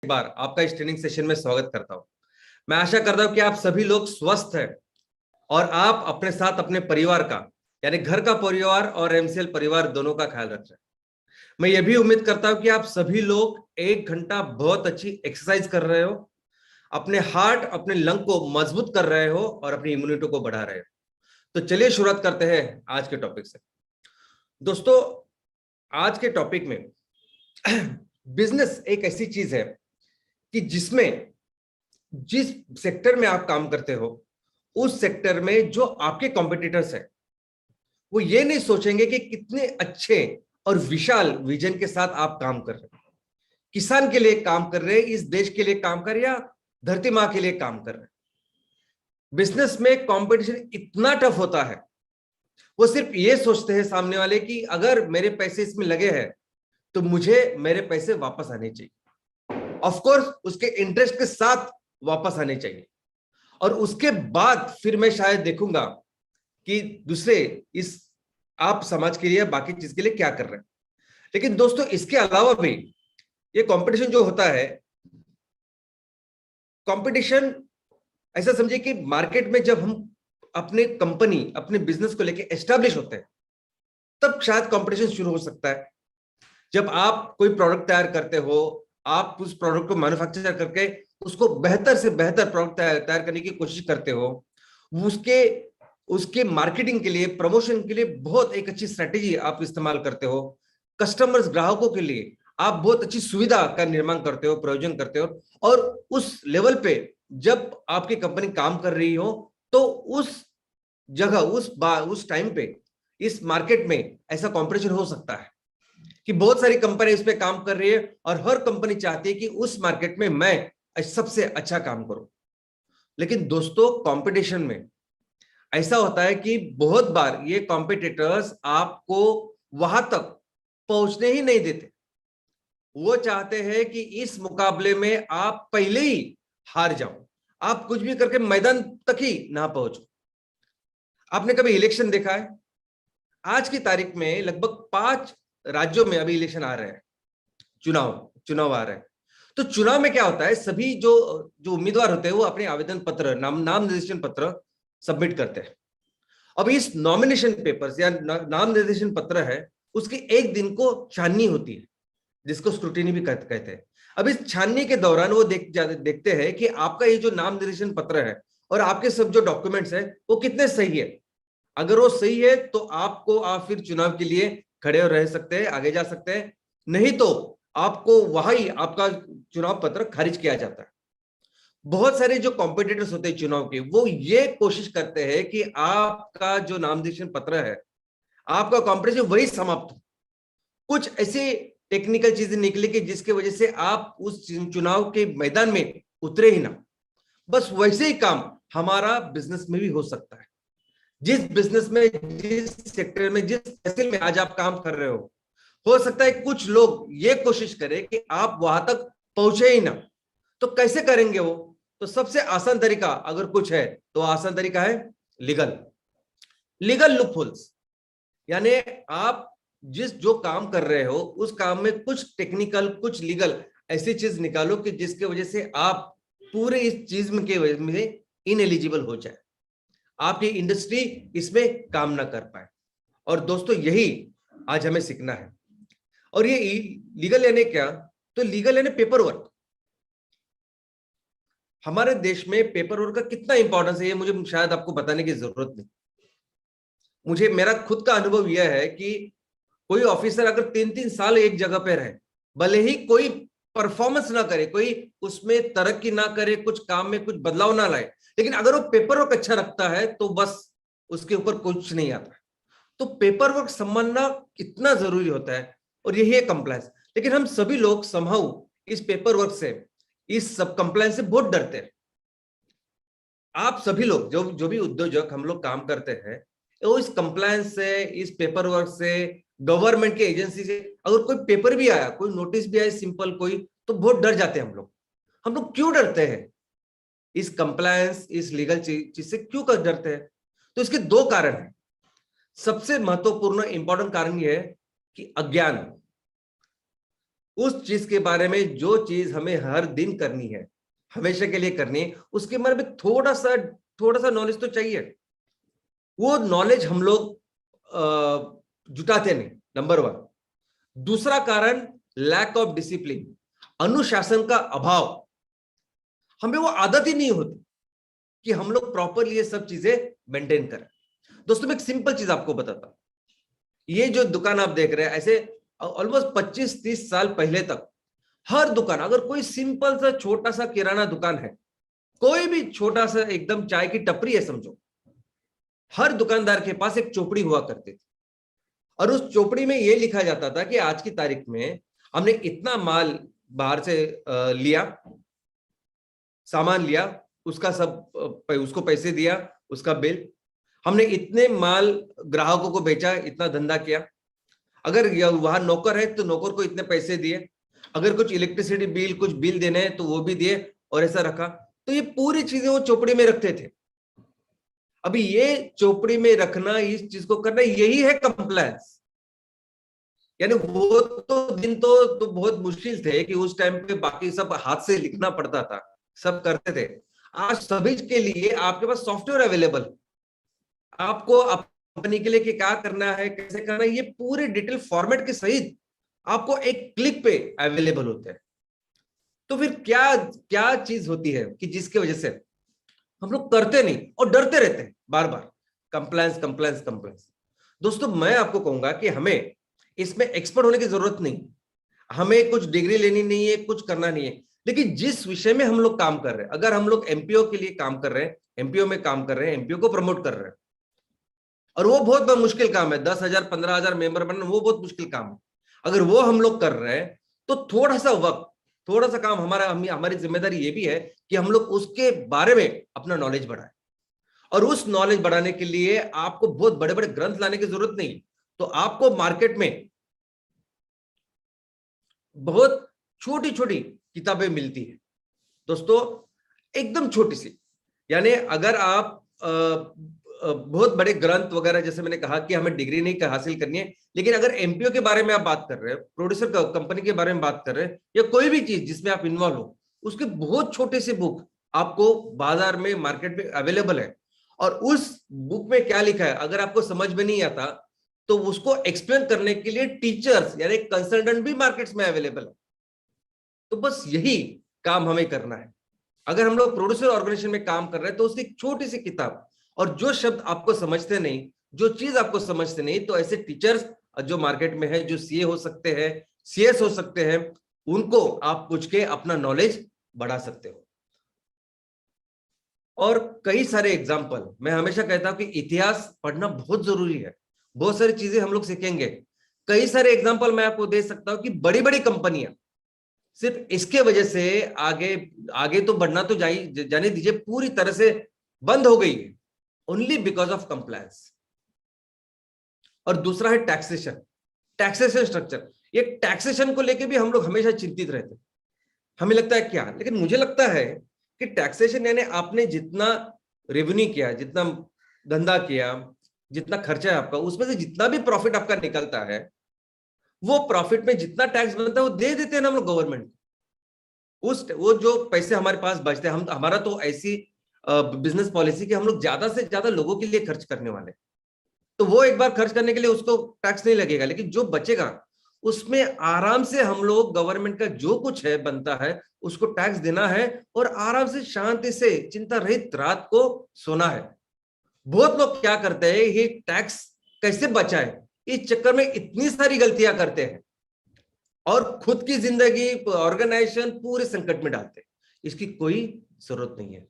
एक बार आपका इस ट्रेनिंग सेशन में स्वागत करता हूं। मैं आशा करता हूं कि आप सभी लोग स्वस्थ हैं और आप अपने साथ अपने परिवार का यानी घर का परिवार और एमसीएल परिवार दोनों का ख्याल रख रहे हैं। मैं ये भी उम्मीद करता हूं कि आप सभी लोग 1 घंटा बहुत अच्छी एक्सरसाइज कर रहे हो, अपने हार्ट अपने लंग को मजबूत कर रहे हो और अपनी इम्यूनिटी को बढ़ा रहे हो। तो चलिए शुरुआत करते हैं आज के टॉपिक से। दोस्तों, आज के टॉपिक में बिजनेस एक ऐसी चीज है कि जिसमें जिस सेक्टर में आप काम करते हो उस सेक्टर में जो आपके कॉम्पिटिटर्स हैं वो ये नहीं सोचेंगे कि कितने अच्छे और विशाल विजन के साथ आप काम कर रहे हैं, किसान के लिए काम कर रहे हैं, इस देश के लिए काम कर रहे हैं या धरती माँ के लिए काम कर रहे हैं। बिजनेस में कंपटीशन इतना टफ होता है, वो सिर्फ ये सोचते हैं सामने वाले कि अगर मेरे पैसे इसमें लगे हैं तो मुझे मेरे पैसे वापस आने चाहिए। ऑफ कोर्स उसके इंटरेस्ट के साथ वापस आने चाहिए और उसके बाद फिर मैं शायद देखूंगा कि दूसरे इस आप समाज के लिए बाकी चीज के लिए क्या कर रहे हैं। लेकिन दोस्तों, इसके अलावा भी ये कंपटीशन जो होता है, कंपटीशन ऐसा समझिए कि मार्केट में जब हम अपने कंपनी अपने बिजनेस को लेके एस्टेब्लिश होते हैं तब शायद कंपटीशन शुरू हो सकता है। जब आप कोई प्रोडक्ट तैयार करते हो, आप उस प्रोडक्ट को मैन्युफैक्चर करके उसको बेहतर से बेहतर प्रोडक्ट तैयार करने की कोशिश करते हो, उसके उसके मार्केटिंग के लिए, प्रमोशन के लिए बहुत एक अच्छी स्ट्रेटेजी आप इस्तेमाल करते हो। कस्टमर्स ग्राहकों के लिए आप बहुत अच्छी सुविधा का निर्माण करते हो, प्रयोजन करते हो और उस लेवल पे जब आपकी कंपनी काम कर रही हो तो उस जगह उस टाइम पे इस मार्केट में ऐसा कॉम्पिटिशन हो सकता है कि बहुत सारी कंपनी इस पे काम कर रही है और हर कंपनी चाहती है कि उस मार्केट में मैं सबसे अच्छा काम करूं। लेकिन दोस्तों, कंपटीशन में ऐसा होता है कि बहुत बार ये कॉम्पिटिटर्स आपको वहां तक पहुंचने ही नहीं देते। वो चाहते हैं कि इस मुकाबले में आप पहले ही हार जाओ, आप कुछ भी करके मैदान तक ही ना पहुंचो। आपने कभी इलेक्शन देखा है? आज की तारीख में लगभग 5 राज्यों में अभी इलेक्शन आ रहे हैं, चुनाव आ रहे हैं। तो चुनाव में क्या होता है, सभी जो जो उम्मीदवार होते हैं वो अपने आवेदन पत्र, नाम निर्देशन पत्र सबमिट करते हैं। अब इस नॉमिनेशन पेपर्स या नाम निर्देशन पत्र है, उसकी एक दिन को छाननी होती है जिसको स्क्रूटिनी भी कहते हैं। अब इस छाननी के दौरान वो देखते हैं कि आपका ये जो नाम निर्देशन पत्र है और आपके सब जो डॉक्यूमेंट्स है वो कितने सही है। अगर वो सही है तो आप फिर चुनाव के लिए खड़े रह सकते हैं, आगे जा सकते हैं, नहीं तो आपको वहां ही आपका चुनाव पत्र खारिज किया जाता है। बहुत सारे जो कॉम्पिटिटर्स होते हैं चुनाव के, वो ये कोशिश करते हैं कि आपका जो नामनिर्देशन पत्र है, आपका कॉम्पिटिशन वही समाप्त हो। कुछ ऐसे टेक्निकल चीजें निकली कि जिसकी वजह से आप उस चुनाव के मैदान में उतरे ही ना। बस वैसे ही काम हमारा बिजनेस में भी हो सकता है। जिस बिजनेस में, जिस सेक्टर में, जिस तहसील में आज आप काम कर रहे हो सकता है कुछ लोग ये कोशिश करें कि आप वहां तक पहुंचे ही ना। तो कैसे करेंगे वो? तो सबसे आसान तरीका अगर कुछ है तो आसान तरीका है लीगल लूपहोल्स। यानी आप जिस जो काम कर रहे हो उस काम में कुछ टेक्निकल, कुछ लीगल ऐसी चीज निकालो कि जिसके वजह से आप पूरे इस चीज के वजह में इनएलिजिबल हो जाए, आपकी इंडस्ट्री इसमें काम ना कर पाए। और दोस्तों, यही आज हमें सीखना है। और ये लीगल यानी क्या? तो लीगल यानी पेपर वर्क। हमारे देश में पेपर वर्क का कितना इंपॉर्टेंस है ये मुझे शायद आपको बताने की जरूरत नहीं। मुझे मेरा खुद का अनुभव यह है कि कोई ऑफिसर अगर 3-3 साल एक जगह पे रहे, भले ही कोई परफॉर्मेंस ना करे, कोई उसमें तरक्की ना करे, कुछ काम में कुछ बदलाव ना लाए, लेकिन अगर वो पेपर वर्क अच्छा रखता है तो बस उसके ऊपर कुछ नहीं आता। तो पेपर वर्क समझना कितना जरूरी होता है और यही है कंप्लायंस। लेकिन हम सभी लोग समहाउ इस पेपर वर्क से, इस सब कंप्लायंस से बहुत डरते हैं। आप सभी लोग जो जो भी उद्योजक हम लोग काम करते हैं, वो इस कंप्लायंस से, इस पेपर वर्क से, गवर्नमेंट के एजेंसी से अगर कोई पेपर भी आया, कोई नोटिस भी आया सिंपल कोई, तो बहुत डर जाते हैं हम लोग। हम लोग क्यों डरते हैं? इस कंप्लायंस, इस लीगल चीज से क्यों कर डरते हैं? तो इसके 2 कारण हैं। सबसे महत्वपूर्ण इंपॉर्टेंट कारण यह है कि अज्ञान। उस चीज के बारे में, जो चीज हमें हर दिन करनी है, हमेशा के लिए करनी है, उसके बारे में थोड़ा सा नॉलेज तो चाहिए। वो नॉलेज हम लोग जुटाते नहीं, नंबर वन। दूसरा कारण, लैक ऑफ डिसिप्लिन, अनुशासन का अभाव। हमें वो आदत ही नहीं होती कि हम लोग प्रॉपरली ये सब चीजें मेंटेन करें। दोस्तों मैं एक सिंपल चीज आपको बताता हूं। ये जो दुकान आप देख रहे हैं, ऐसे ऑलमोस्ट 25-30 साल पहले तक हर दुकान, अगर कोई सिंपल सा छोटा सा किराना दुकान है, कोई भी छोटा सा एकदम चाय की टपरी है समझो, हर दुकानदार के पास एक चोपड़ी हुआ करती थी। और उस चोपड़ी में यह लिखा जाता था कि आज की तारीख में हमने इतना माल बाहर से लिया, सामान लिया, उसका सब उसको पैसे दिया, उसका बिल, हमने इतने माल ग्राहकों को बेचा, इतना धंधा किया, अगर वहां नौकर है तो नौकर को इतने पैसे दिए, अगर कुछ इलेक्ट्रिसिटी बिल, कुछ बिल देने हैं तो वो भी दिए, और ऐसा रखा। तो ये पूरी चीजें वो चोपड़ी में रखते थे। अभी ये चोपड़ी में रखना, इस चीज को करना, यही है कंप्लायंस। यानी वो तो दिन तो बहुत मुश्किल थे कि उस टाइम पे बाकी सब हाथ से लिखना पड़ता था, सब करते थे। आज सभी के लिए आपके पास सॉफ्टवेयर अवेलेबल, आपको कंपनी के लिए कि क्या करना है, कैसे करना है, ये पूरे डिटेल फॉर्मेट के सहित आपको एक क्लिक पे अवेलेबल होते हैं। तो फिर क्या क्या चीज होती है कि जिसकी वजह से हम लोग करते नहीं और डरते रहते हैं बार बार, कंप्लायंस कंप्लायंस कंप्लायंस। दोस्तों मैं आपको कहूंगा कि हमें इसमें एक्सपर्ट होने की जरूरत नहीं, हमें कुछ डिग्री लेनी नहीं है, कुछ करना नहीं है, लेकिन जिस विषय में हम लोग काम कर रहे हैं, अगर हम लोग एमपीओ के लिए काम कर रहे हैं, एमपीओ में काम कर रहे हैं, एमपीओ को प्रमोट कर रहे हैं, और वो बहुत मुश्किल काम है, 10,000 15,000 मेंबर बनना वो बहुत मुश्किल काम है। अगर वो हम लोग कर रहे हैं तो थोड़ा सा वक्त, थोड़ा सा काम हमारी जिम्मेदारी ये भी है कि हम लोग उसके बारे में अपना नॉलेज बढ़ाएं। और उस नॉलेज बढ़ाने के लिए आपको बहुत बड़े बड़े ग्रंथ लाने की जरूरत नहीं, तो आपको मार्केट में बहुत छोटी छोटी किताबें मिलती है दोस्तों, एकदम छोटी सी। यानी अगर आप बहुत बड़े ग्रंथ वगैरह, जैसे मैंने कहा कि हमें डिग्री नहीं हासिल करनी है, लेकिन अगर एमपीओ के बारे में आप बात कर रहे हैं, प्रोड्यूसर कंपनी के बारे में बात कर रहे हैं, या कोई भी चीज जिसमें आप इन्वॉल्व हो, उसके बहुत छोटे से बुक आपको बाजार में, मार्केट में अवेलेबल है। और उस बुक में क्या लिखा है अगर आपको समझ में नहीं आता, तो उसको एक्सप्लेन करने के लिए टीचर्स यानी कंसल्टेंट भी मार्केट्स में अवेलेबल है। तो बस यही काम हमें करना है। अगर हम लोग प्रोड्यूसर ऑर्गेनाइजेशन में काम कर रहे हैं तो उसकी छोटी सी किताब, और जो शब्द आपको समझते नहीं, जो चीज आपको समझते नहीं, तो ऐसे टीचर्स जो मार्केट में है, जो सीए हो सकते हैं, सीएस हो सकते हैं, उनको आप पूछ के अपना नॉलेज बढ़ा सकते हो। और कई सारे एग्जाम्पल, मैं हमेशा कहता हूं कि इतिहास पढ़ना बहुत जरूरी है, बहुत सारी चीजें हम लोग सीखेंगे। कई सारे एग्जाम्पल मैं आपको दे सकता हूं कि बड़ी बड़ी कंपनियां सिर्फ इसके वजह से आगे आगे तो बढ़ना तो जाने दीजिए, पूरी तरह से बंद हो गई है, ओनली बिकॉज ऑफ कंप्लायंस। और दूसरा है टैक्सेशन, टैक्सेशन स्ट्रक्चर। ये टैक्सेशन को लेके भी हम लोग हमेशा चिंतित रहते हैं। हमें लगता है क्या, लेकिन मुझे लगता है कि टैक्सेशन यानी आपने जितना रेवेन्यू किया, जितना धंधा किया, जितना खर्चा है आपका, उसमें से जितना भी प्रॉफिट आपका निकलता है, वो प्रॉफिट में जितना टैक्स बनता है वो दे देते हैं ना हम लोग गवर्नमेंट। वो जो पैसे हमारे पास बचते हैं, हमारा तो ऐसी बिजनेस पॉलिसी कि हम लोग ज्यादा से ज्यादा लोगों के लिए खर्च करने वाले, तो वो एक बार खर्च करने के लिए उसको टैक्स नहीं लगेगा, लेकिन जो बचेगा उसमें आराम से हम लोग गवर्नमेंट का जो कुछ है बनता है उसको टैक्स देना है, और आराम से शांति से चिंता रहित रात को सोना है। बहुत लोग क्या करते हैं, ये टैक्स कैसे बचाए, इस चक्कर में इतनी सारी गलतियां करते हैं और खुद की जिंदगी, ऑर्गेनाइजेशन पूरे संकट में डालते हैं। इसकी कोई जरूरत नहीं है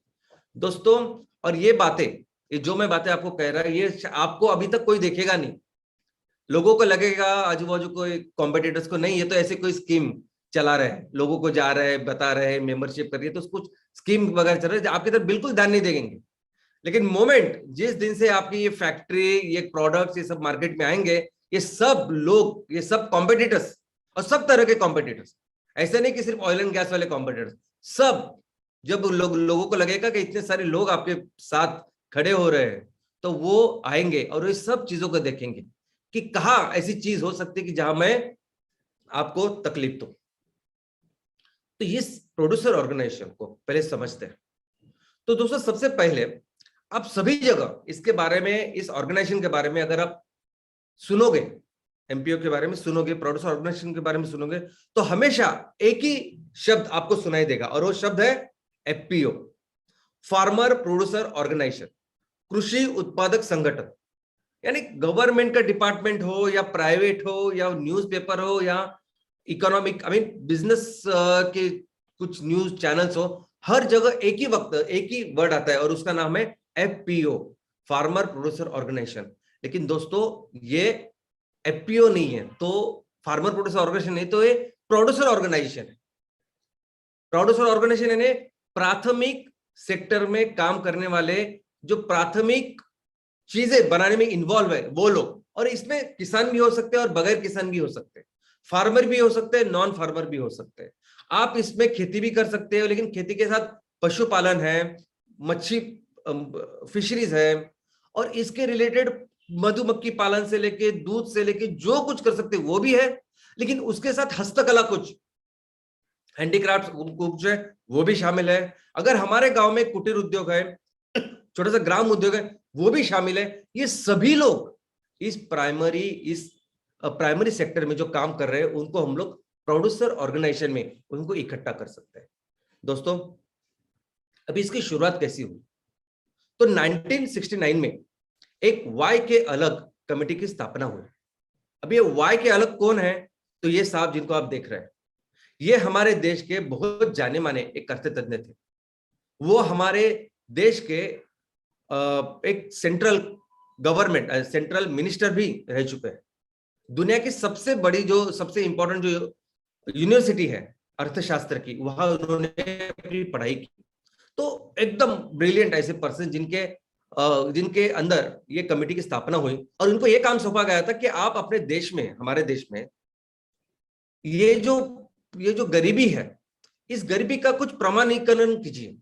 दोस्तों। और ये बातें, ये जो मैं बातें आपको कह रहा है, ये आपको अभी तक कोई देखेगा नहीं। लोगों को लगेगा आजू बाजू कोई कॉम्पिटिटर्स को, नहीं ये तो ऐसे कोई स्कीम चला रहे हैं, लोगों को जा रहे हैं, बता रहे हैं, मेंबरशिप कर रही है, तो कुछ स्कीम वगैरह चल रही है, आपकी तरफ बिल्कुल ध्यान नहीं देंगे। लेकिन मोमेंट जिस दिन से आपकी ये फैक्ट्री, ये प्रोडक्ट्स, ये सब मार्केट में आएंगे, ये सब लोग, ये सब कॉम्पिटिटर्स, और सब तरह के कॉम्पिटिटर्स, ऐसे नहीं कि सिर्फ ऑयल एंड गैस वाले कॉम्पिटिटर्स, सब, जब लोगों को लगेगा कि इतने सारे लोग आपके साथ खड़े हो रहे हैं, तो वो आएंगे और ये सब चीजों को देखेंगे कि कहाँ ऐसी चीज हो सकती है कि जहां मैं आपको तकलीफ दूं। तो इस प्रोड्यूसर ऑर्गेनाइजेशन को पहले समझते हैं। तो दोस्तों सबसे पहले आप सभी जगह इसके बारे में, इस ऑर्गेनाइजेशन के बारे में अगर आप सुनोगे, एमपीओ के बारे में सुनोगे, प्रोड्यूसर ऑर्गेनाइजेशन के बारे में सुनोगे, तो हमेशा एक ही शब्द आपको सुनाई देगा और वो शब्द है एफपीओ, फार्मर प्रोड्यूसर ऑर्गेनाइजेशन, कृषि उत्पादक संगठन। यानी गवर्नमेंट का डिपार्टमेंट हो या प्राइवेट हो या न्यूज़पेपर हो या इकोनॉमिक बिजनेस के कुछ न्यूज चैनल्स हो, हर जगह एक ही वक्त एक ही वर्ड आता है और उसका नाम है एफपीओ, फार्मर प्रोड्यूसर ऑर्गेनाइजेशन। लेकिन दोस्तों ये एफपीओ नहीं है, तो फार्मर प्रोड्यूसर ऑर्गेनाइजेशन नहीं, तो ये प्रोड्यूसर ऑर्गेनाइजेशन है। प्रोड्यूसर ऑर्गेनाइजेशन यानी प्राथमिक सेक्टर में काम करने वाले, जो प्राथमिक चीजें बनाने में इन्वॉल्व है वो लोग। और इसमें किसान भी हो सकते हैं और बगैर किसान भी हो सकते हैं, फार्मर भी हो सकते हैं, नॉन फार्मर भी हो सकते हैं। आप इसमें खेती भी कर सकते हो, लेकिन खेती के साथ पशुपालन है, मच्छी फिशरीज है, और इसके रिलेटेड मधुमक्खी पालन से लेके दूध से लेके जो कुछ कर सकते वो भी है। लेकिन उसके साथ हस्तकला, कुछ हैंडीक्राफ्ट कुछ है वो भी शामिल है। अगर हमारे गांव में कुटीर उद्योग है, छोटा सा ग्राम उद्योग है, वो भी शामिल है। ये सभी लोग इस प्राइमरी सेक्टर में जो काम कर रहे हैं उनको हम लोग प्रोड्यूसर ऑर्गेनाइजेशन में उनको इकट्ठा कर सकते हैं। दोस्तों अभी इसकी शुरुआत कैसी हुई? तो 1969 में एक वाई के अलग कमेटी की स्थापना हुई। अब ये वाई के अलग कौन है? तो ये साहब जिनको आप देख रहे हैं, ये हमारे देश के बहुत जाने माने एक अर्थतज्ञ थे। वो हमारे देश के एक सेंट्रल गवर्नमेंट, सेंट्रल मिनिस्टर भी रह चुके हैं। दुनिया की सबसे बड़ी, जो सबसे इंपॉर्टेंट जो यूनिवर्सिटी है अर्थशास्त्र की, वहां उन्होंने अपनी पढ़ाई की। तो एकदम ब्रिलियंट ऐसे पर्सन जिनके अंदर ये कमेटी की स्थापना हुई और उनको ये काम सौंपा गया था कि आप अपने देश में, हमारे देश में ये जो गरीबी है, इस गरीबी का कुछ प्रमाणीकरण कीजिए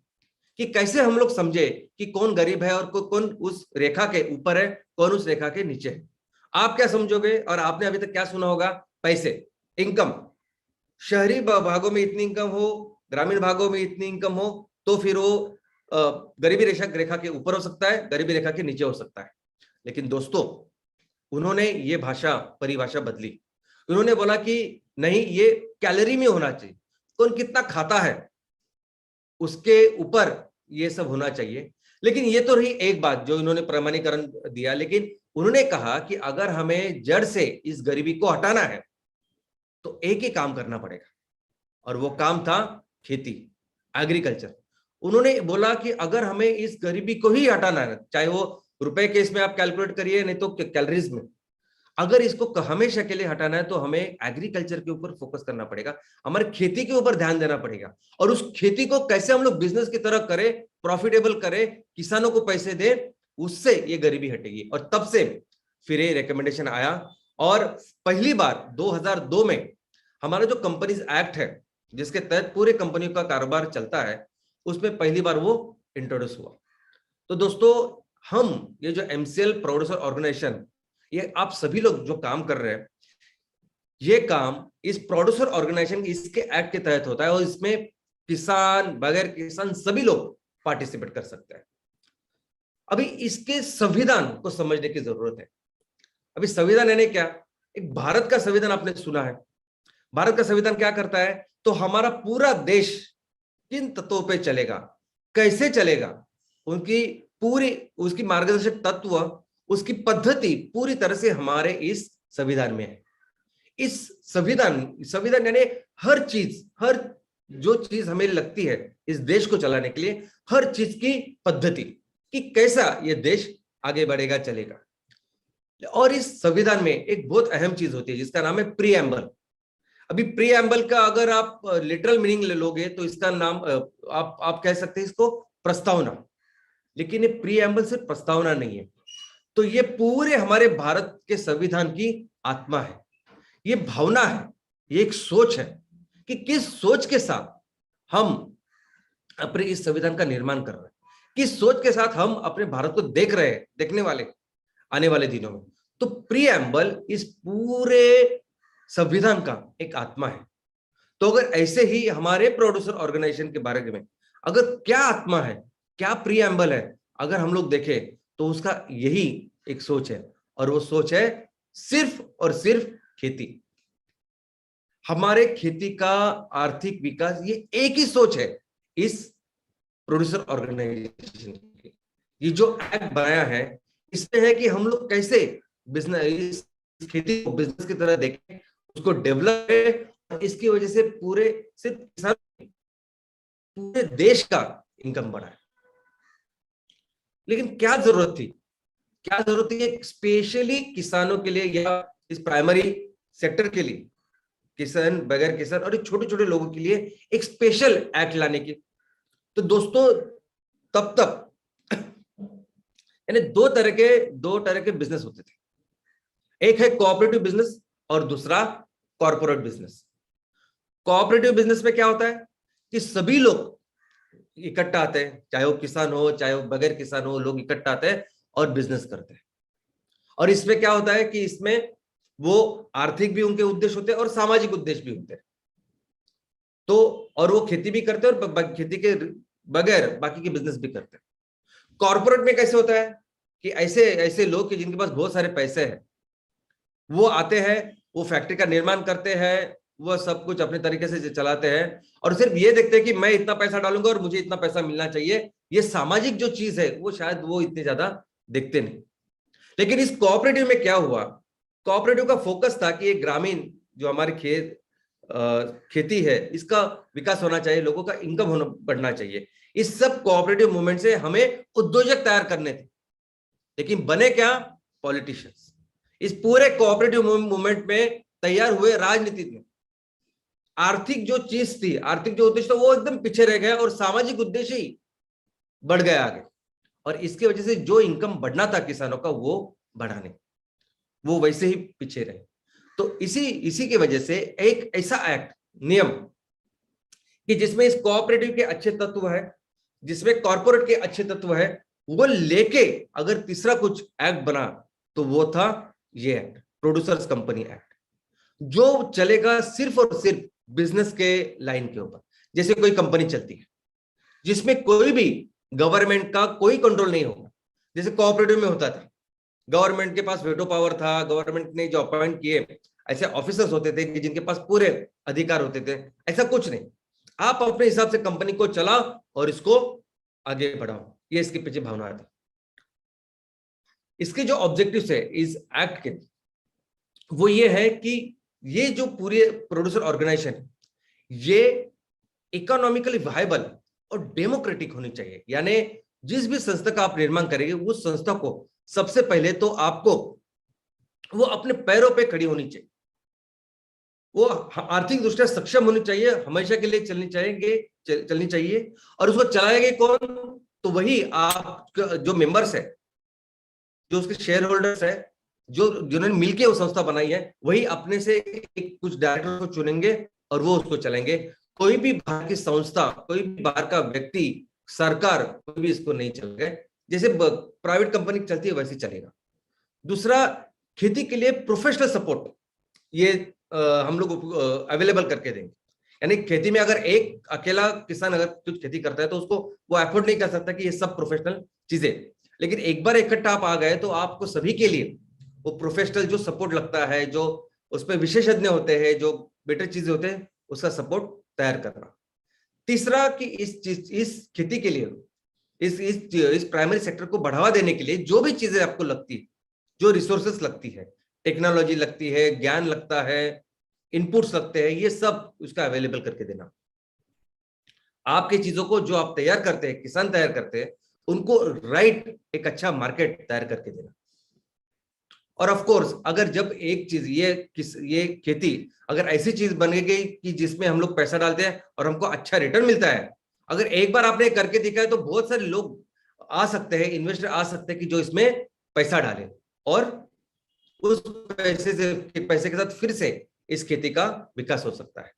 कि कैसे हम लोग समझे कि कौन गरीब है और कौन उस रेखा के ऊपर है, कौन उस रेखा के नीचे है। आप क्या समझोगे? और आपने अभी तक क्या सुना होगा? पैसे, इनकम, शहरी भागों में इतनी इनकम हो, ग्रामीण भागों में इतनी इनकम हो, तो फिर वो गरीबी रेखा के ऊपर हो सकता है, गरीबी रेखा के नीचे हो सकता है। लेकिन दोस्तों उन्होंने ये परिभाषा बदली। उन्होंने बोला कि नहीं, ये कैलोरी में होना चाहिए, कौन कितना खाता है उसके ऊपर ये सब होना चाहिए। लेकिन ये तो रही एक बात जो इन्होंने प्रमाणीकरण दिया। लेकिन उन्होंने कहा कि अगर हमें जड़ से इस गरीबी को हटाना है तो एक ही काम करना पड़ेगा, और वो काम था खेती, एग्रीकल्चर। उन्होंने बोला कि अगर हमें इस गरीबी को ही हटाना है, चाहे वो रुपए के इसमें आप कैलकुलेट करिए, नहीं तो कैलोरीज में, अगर इसको हमेशा के लिए हटाना है तो हमें एग्रीकल्चर के ऊपर फोकस करना पड़ेगा, हमारे खेती के ऊपर ध्यान देना पड़ेगा। और उस खेती को कैसे हम लोग बिजनेस की तरह करें, प्रॉफिटेबल करें, किसानों को पैसे दें, उससे ये गरीबी हटेगी। और तब से फिर ये रिकमेंडेशन आया और पहली बार 2002 में हमारा जो कंपनीज एक्ट है, जिसके तहत पूरे कंपनियों का कारोबार चलता है, उसमें पहली बार वो इंट्रोड्यूस हुआ। तो दोस्तों हम ये जो एमसीएल प्रोड्यूसर ऑर्गेनाइजेशन, ये आप सभी लोग जो काम कर रहे हैं, ये काम इस प्रोड्यूसर ऑर्गेनाइजेशन इसके एक्ट के तहत होता है और इसमें किसान, बगैर किसान सभी लोग पार्टिसिपेट कर सकते हैं। अभी इसके संविधान को समझने की जरूरत है। अभी संविधान यानी क्या? एक भारत का संविधान आपने सुना है। भारत का संविधान क्या करता है? तो हमारा पूरा देश किन तत्वों पे चलेगा, कैसे चलेगा, उसकी मार्गदर्शक तत्व, उसकी पद्धति पूरी तरह से हमारे इस संविधान में है। इस संविधान यानी हर जो चीज हमें लगती है इस देश को चलाने के लिए, हर चीज की पद्धति कि कैसा ये देश आगे बढ़ेगा, चलेगा। और इस संविधान में एक बहुत अहम चीज होती है जिसका नाम है प्रीएम्बल। अभी प्रीएम्बल का अगर आप लिटरल मीनिंग ले लोगे तो इसका नाम आप कह सकते हैं इसको प्रस्तावना। लेकिन ये प्रीएम्बल सिर्फ प्रस्तावना नहीं है, तो ये पूरे हमारे भारत के संविधान की आत्मा है, ये भावना है, ये एक सोच है कि किस सोच के साथ हम अपने इस संविधान का निर्माण कर रहे हैं, किस सोच के साथ हम अपने भारत को देख रहे हैं, देखने वाले आने वाले दिनों में। तो प्रीएम्बल इस पूरे संविधान का एक आत्मा है। तो अगर ऐसे ही हमारे प्रोड्यूसर ऑर्गेनाइजेशन के बारे में अगर क्या आत्मा है, क्या प्रीएम्बल है, अगर हम लोग देखें तो उसका यही एक सोच है, और वो सोच है सिर्फ और सिर्फ खेती। हमारे खेती का आर्थिक विकास, ये एक ही सोच है इस प्रोड्यूसर ऑर्गेनाइजेशन की। ये जो एक्ट बनाया है इसमें है कि हम लोग कैसे बिजनेस, खेती को बिजनेस की तरह देखें, उसको डेवलप करें, इसकी वजह से पूरे सिर्फ किसान, पूरे देश का इनकम बढ़ा है। लेकिन क्या जरूरत थी, क्या जरूरत थी स्पेशली किसानों के लिए या इस प्राइमरी सेक्टर के लिए, किसान, बगैर किसान और छोटे छोटे लोगों के लिए एक स्पेशल एक्ट लाने की? तो दोस्तों तब यानी दो तरह के बिजनेस होते थे। एक है कोऑपरेटिव बिजनेस और दूसरा कॉर्पोरेट बिजनेस। कोऑपरेटिव बिजनेस में क्या होता है कि सभी लोग इकट्ठा आते हैं, चाहे वो किसान हो चाहे वो बगैर किसान हो, लोग इकट्ठा आते हैं और बिजनेस करते हैं। और इसमें क्या होता है कि इसमें वो आर्थिक भी उनके उद्देश्य होते हैं और सामाजिक उद्देश्य भी होते हैं। तो और वो खेती भी करते हैं और खेती के बगैर बाकी के बिजनेस भी करते हैं। कॉर्पोरेट में कैसे होता है कि ऐसे ऐसे लोग कि जिनके पास बहुत सारे पैसे हैं, वो आते हैं, वो फैक्ट्री का निर्माण करते हैं, वो सब कुछ अपने तरीके से चलाते हैं और सिर्फ ये देखते हैं कि मैं इतना पैसा डालूंगा और मुझे इतना पैसा मिलना चाहिए। ये सामाजिक जो चीज है वो शायद वो इतने ज्यादा देखते नहीं। लेकिन इस कोऑपरेटिव में क्या हुआ, कोऑपरेटिव का फोकस था कि ये ग्रामीण जो हमारे खेती है इसका विकास होना चाहिए, लोगों का इनकम होना बढ़ना चाहिए। इस सब कोऑपरेटिव मूवमेंट से हमें उद्योजक तैयार करने थे, लेकिन बने क्या? पॉलिटिशियंस। इस पूरे कोऑपरेटिव मूवमेंट में तैयार हुए राजनीतिज्ञ। आर्थिक जो चीज थी, आर्थिक जो उद्देश्य था वो एकदम पीछे रह गया और सामाजिक उद्देश्य ही बढ़ गया आगे। और इसकी वजह से जो इनकम बढ़ना था किसानों का वो बढ़ा नहीं, वो वैसे ही पीछे रहे। तो इसी की वजह से एक ऐसा एक्ट, नियम कि जिसमें इस कोऑपरेटिव के अच्छे तत्व है, जिसमें कॉर्पोरेट के अच्छे तत्व है, वो लेके अगर तीसरा कुछ एक्ट बना तो वो था ये एक्ट, प्रोड्यूसर्स कंपनी एक्ट, जो चलेगा सिर्फ और सिर्फ बिजनेस के लाइन के ऊपर। जैसे कोई कंपनी चलती है जिसमें कोई भी गवर्नमेंट का कोई कंट्रोल नहीं होगा, जैसे कोऑपरेटिव में होता था, गवर्नमेंट के पास वेटो पावर था, गवर्नमेंट ने जो अपॉइंट किए ऐसे ऑफिसर्स होते थे कि जिनके पास पूरे अधिकार होते थे। ऐसा कुछ नहीं, आप अपने हिसाब से कंपनी को चलाओ और इसको आगे बढ़ाओ, ये इसके पीछे भावना थी। इसके जो ऑब्जेक्टिव्स है इस एक्ट के, वो ये है कि ये जो पूरे प्रोड्यूसर ऑर्गेनाइजेशन ये इकोनॉमिकली वायबल और डेमोक्रेटिक होनी चाहिए। यानी जिस भी संस्था का आप निर्माण करेंगे उस संस्था को सबसे पहले तो आपको वो अपने पैरों पे खड़ी होनी चाहिए, वो आर्थिक दृष्टि सक्षम होनी चाहिए, हमेशा के लिए चलनी चाहिए। और उसको चलाएंगे कौन? तो वही आप जो मेंबर्स है, जो उसके शेयर होल्डर्स है, जो जिन्होंने मिलकर वो संस्था बनाई है, वही अपने से कुछ डायरेक्टर को चुनेंगे और वो उसको चलाएंगे। कोई भी बाहर की संस्था, कोई भी बाहर का व्यक्ति, सरकार, कोई भी इसको नहीं चलेगा। जैसे प्राइवेट कंपनी चलती है वैसे चलेगा। दूसरा, खेती के लिए प्रोफेशनल सपोर्ट ये हम लोग अवेलेबल करके देंगे। यानी खेती में अगर एक अकेला किसान अगर कुछ खेती करता है तो उसको वो एफोर्ड नहीं कर सकता कि ये सब प्रोफेशनल चीजें, लेकिन एक बार इकट्ठा आप आ गए तो आपको सभी के लिए वो प्रोफेशनल जो सपोर्ट लगता है, जो उसमें विशेषज्ञ होते हैं, जो बेटर चीजें होते हैं, उसका सपोर्ट तैयार करना। तीसरा कि इस खेती के लिए इस प्राइमरी सेक्टर को बढ़ावा देने के लिए जो भी चीजें आपको लगती है, जो रिसोर्सेस लगती है, टेक्नोलॉजी लगती है, ज्ञान लगता है, इनपुट्स लगते हैं, ये सब उसका अवेलेबल करके देना। आपकी चीजों को जो आप तैयार करते हैं, किसान तैयार करते हैं, उनको राइट एक अच्छा मार्केट तैयार करके देना। और ऑफ कोर्स अगर जब एक चीज ये खेती अगर ऐसी चीज बन गई कि जिसमें हम लोग पैसा डालते हैं और हमको अच्छा रिटर्न मिलता है, अगर एक बार आपने करके दिखा है तो बहुत सारे लोग आ सकते हैं, इन्वेस्टर आ सकते हैं कि जो इसमें पैसा डालें और उस पैसे के साथ फिर से इस खेती का विकास हो सकता है।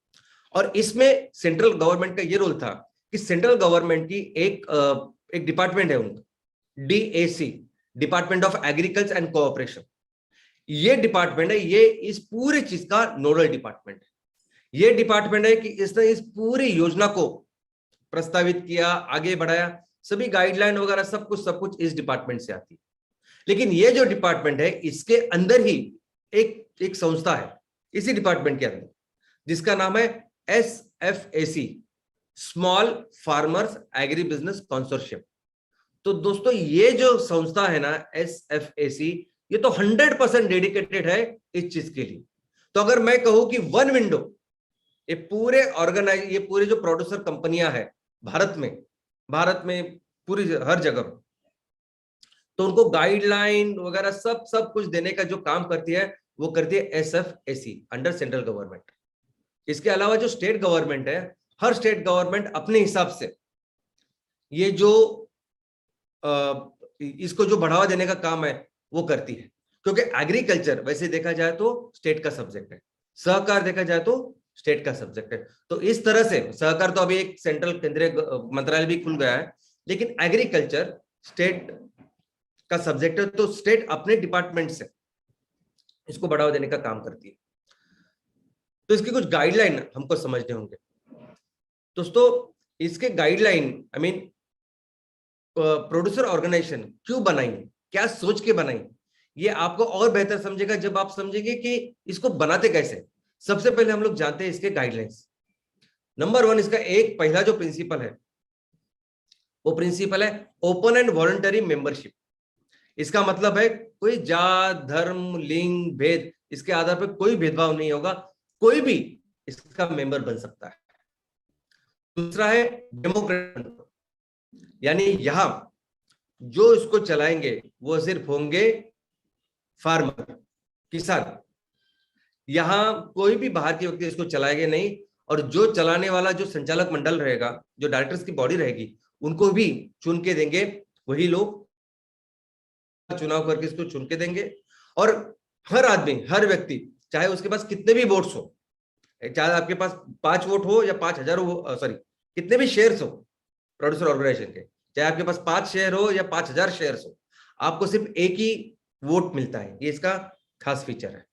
और इसमें सेंट्रल गवर्नमेंट का ये रोल था कि सेंट्रल गवर्नमेंट की एक डिपार्टमेंट है उनका, DAC, department of agriculture and cooperation. ये डिपार्टमेंट है, ये इस पूरी चीज का नोडल डिपार्टमेंट है। ये डिपार्टमेंट है कि इसने इस पूरी योजना को प्रस्तावित किया, आगे बढ़ाया, सभी गाइडलाइन वगैरह सब कुछ इस डिपार्टमेंट से आती है। लेकिन ये जो डिपार्टमेंट है इसके अंदर ही एक संस्था है इसी डिपार्टमेंट के अंदर, जिसका नाम है SFAC, small farmers agri business consortium. तो दोस्तों ये जो संस्था है ना SFAC, ये तो 100% डेडिकेटेड है इस चीज के लिए। तो अगर मैं कहूं कि वन विंडो, ये पूरे जो प्रोड्यूसर कंपनियां हैं भारत में पूरी हर जगह, तो उनको गाइडलाइन वगैरह सब कुछ देने का जो काम करती है वो करती है SFAC अंडर सेंट्रल गवर्नमेंट। इसके अलावा जो स्टेट गवर्नमेंट है, हर स्टेट गवर्नमेंट अपने हिसाब से ये जो इसको जो बढ़ावा देने का काम है वो करती है, क्योंकि एग्रीकल्चर वैसे देखा जाए तो स्टेट का सब्जेक्ट है, सहकार देखा जाए तो स्टेट का सब्जेक्ट है। तो इस तरह से सहकार तो अभी एक सेंट्रल केंद्रीय मंत्रालय भी खुल गया है, लेकिन एग्रीकल्चर स्टेट का सब्जेक्ट है, तो स्टेट अपने डिपार्टमेंट से इसको बढ़ावा देने का काम करती है। तो इसकी कुछ गाइडलाइन हमको समझने होंगे दोस्तों। इसके गाइडलाइन प्रोड्यूसर ऑर्गेनाइजेशन क्यों बनाई, क्या सोच के बनाई, ये आपको और बेहतर समझेगा जब आप समझेंगे कि इसको बनाते कैसे। सबसे पहले हम लोग जानते हैं इसके गाइडलाइंस। नंबर 1, इसका एक पहला जो प्रिंसिपल है वो प्रिंसिपल है ओपन एंड वॉलंटरी मेंबरशिप। इसका मतलब है कोई जात, धर्म, लिंग, भेद, इसके आधार पर कोई भेदभाव नहीं होगा, कोई भी इसका मेंबर बन सकता है। दूसरा है डेमोक्रेटिक, यानी यहां जो इसको चलाएंगे वो सिर्फ होंगे फार्मर, किसान। यहां कोई भी बाहर के व्यक्ति इसको चलाएंगे नहीं, और जो चलाने वाला जो संचालक मंडल रहेगा, जो डायरेक्टर्स की बॉडी रहेगी, उनको भी चुन के देंगे वही लोग, चुनाव करके इसको चुन के देंगे। और हर आदमी, हर व्यक्ति, चाहे उसके पास कितने भी वोट्स हो, चाहे आपके पास 5 वोट हो या 5,000 हो, सॉरी कितने भी शेयर्स हो प्रोड्यूसर ऑर्गेनाइजेशन के, चाहे आपके पास 5 शेयर हो या 5,000 शेयर्स हो, आपको सिर्फ एक ही वोट मिलता है। ये इसका खास फीचर है।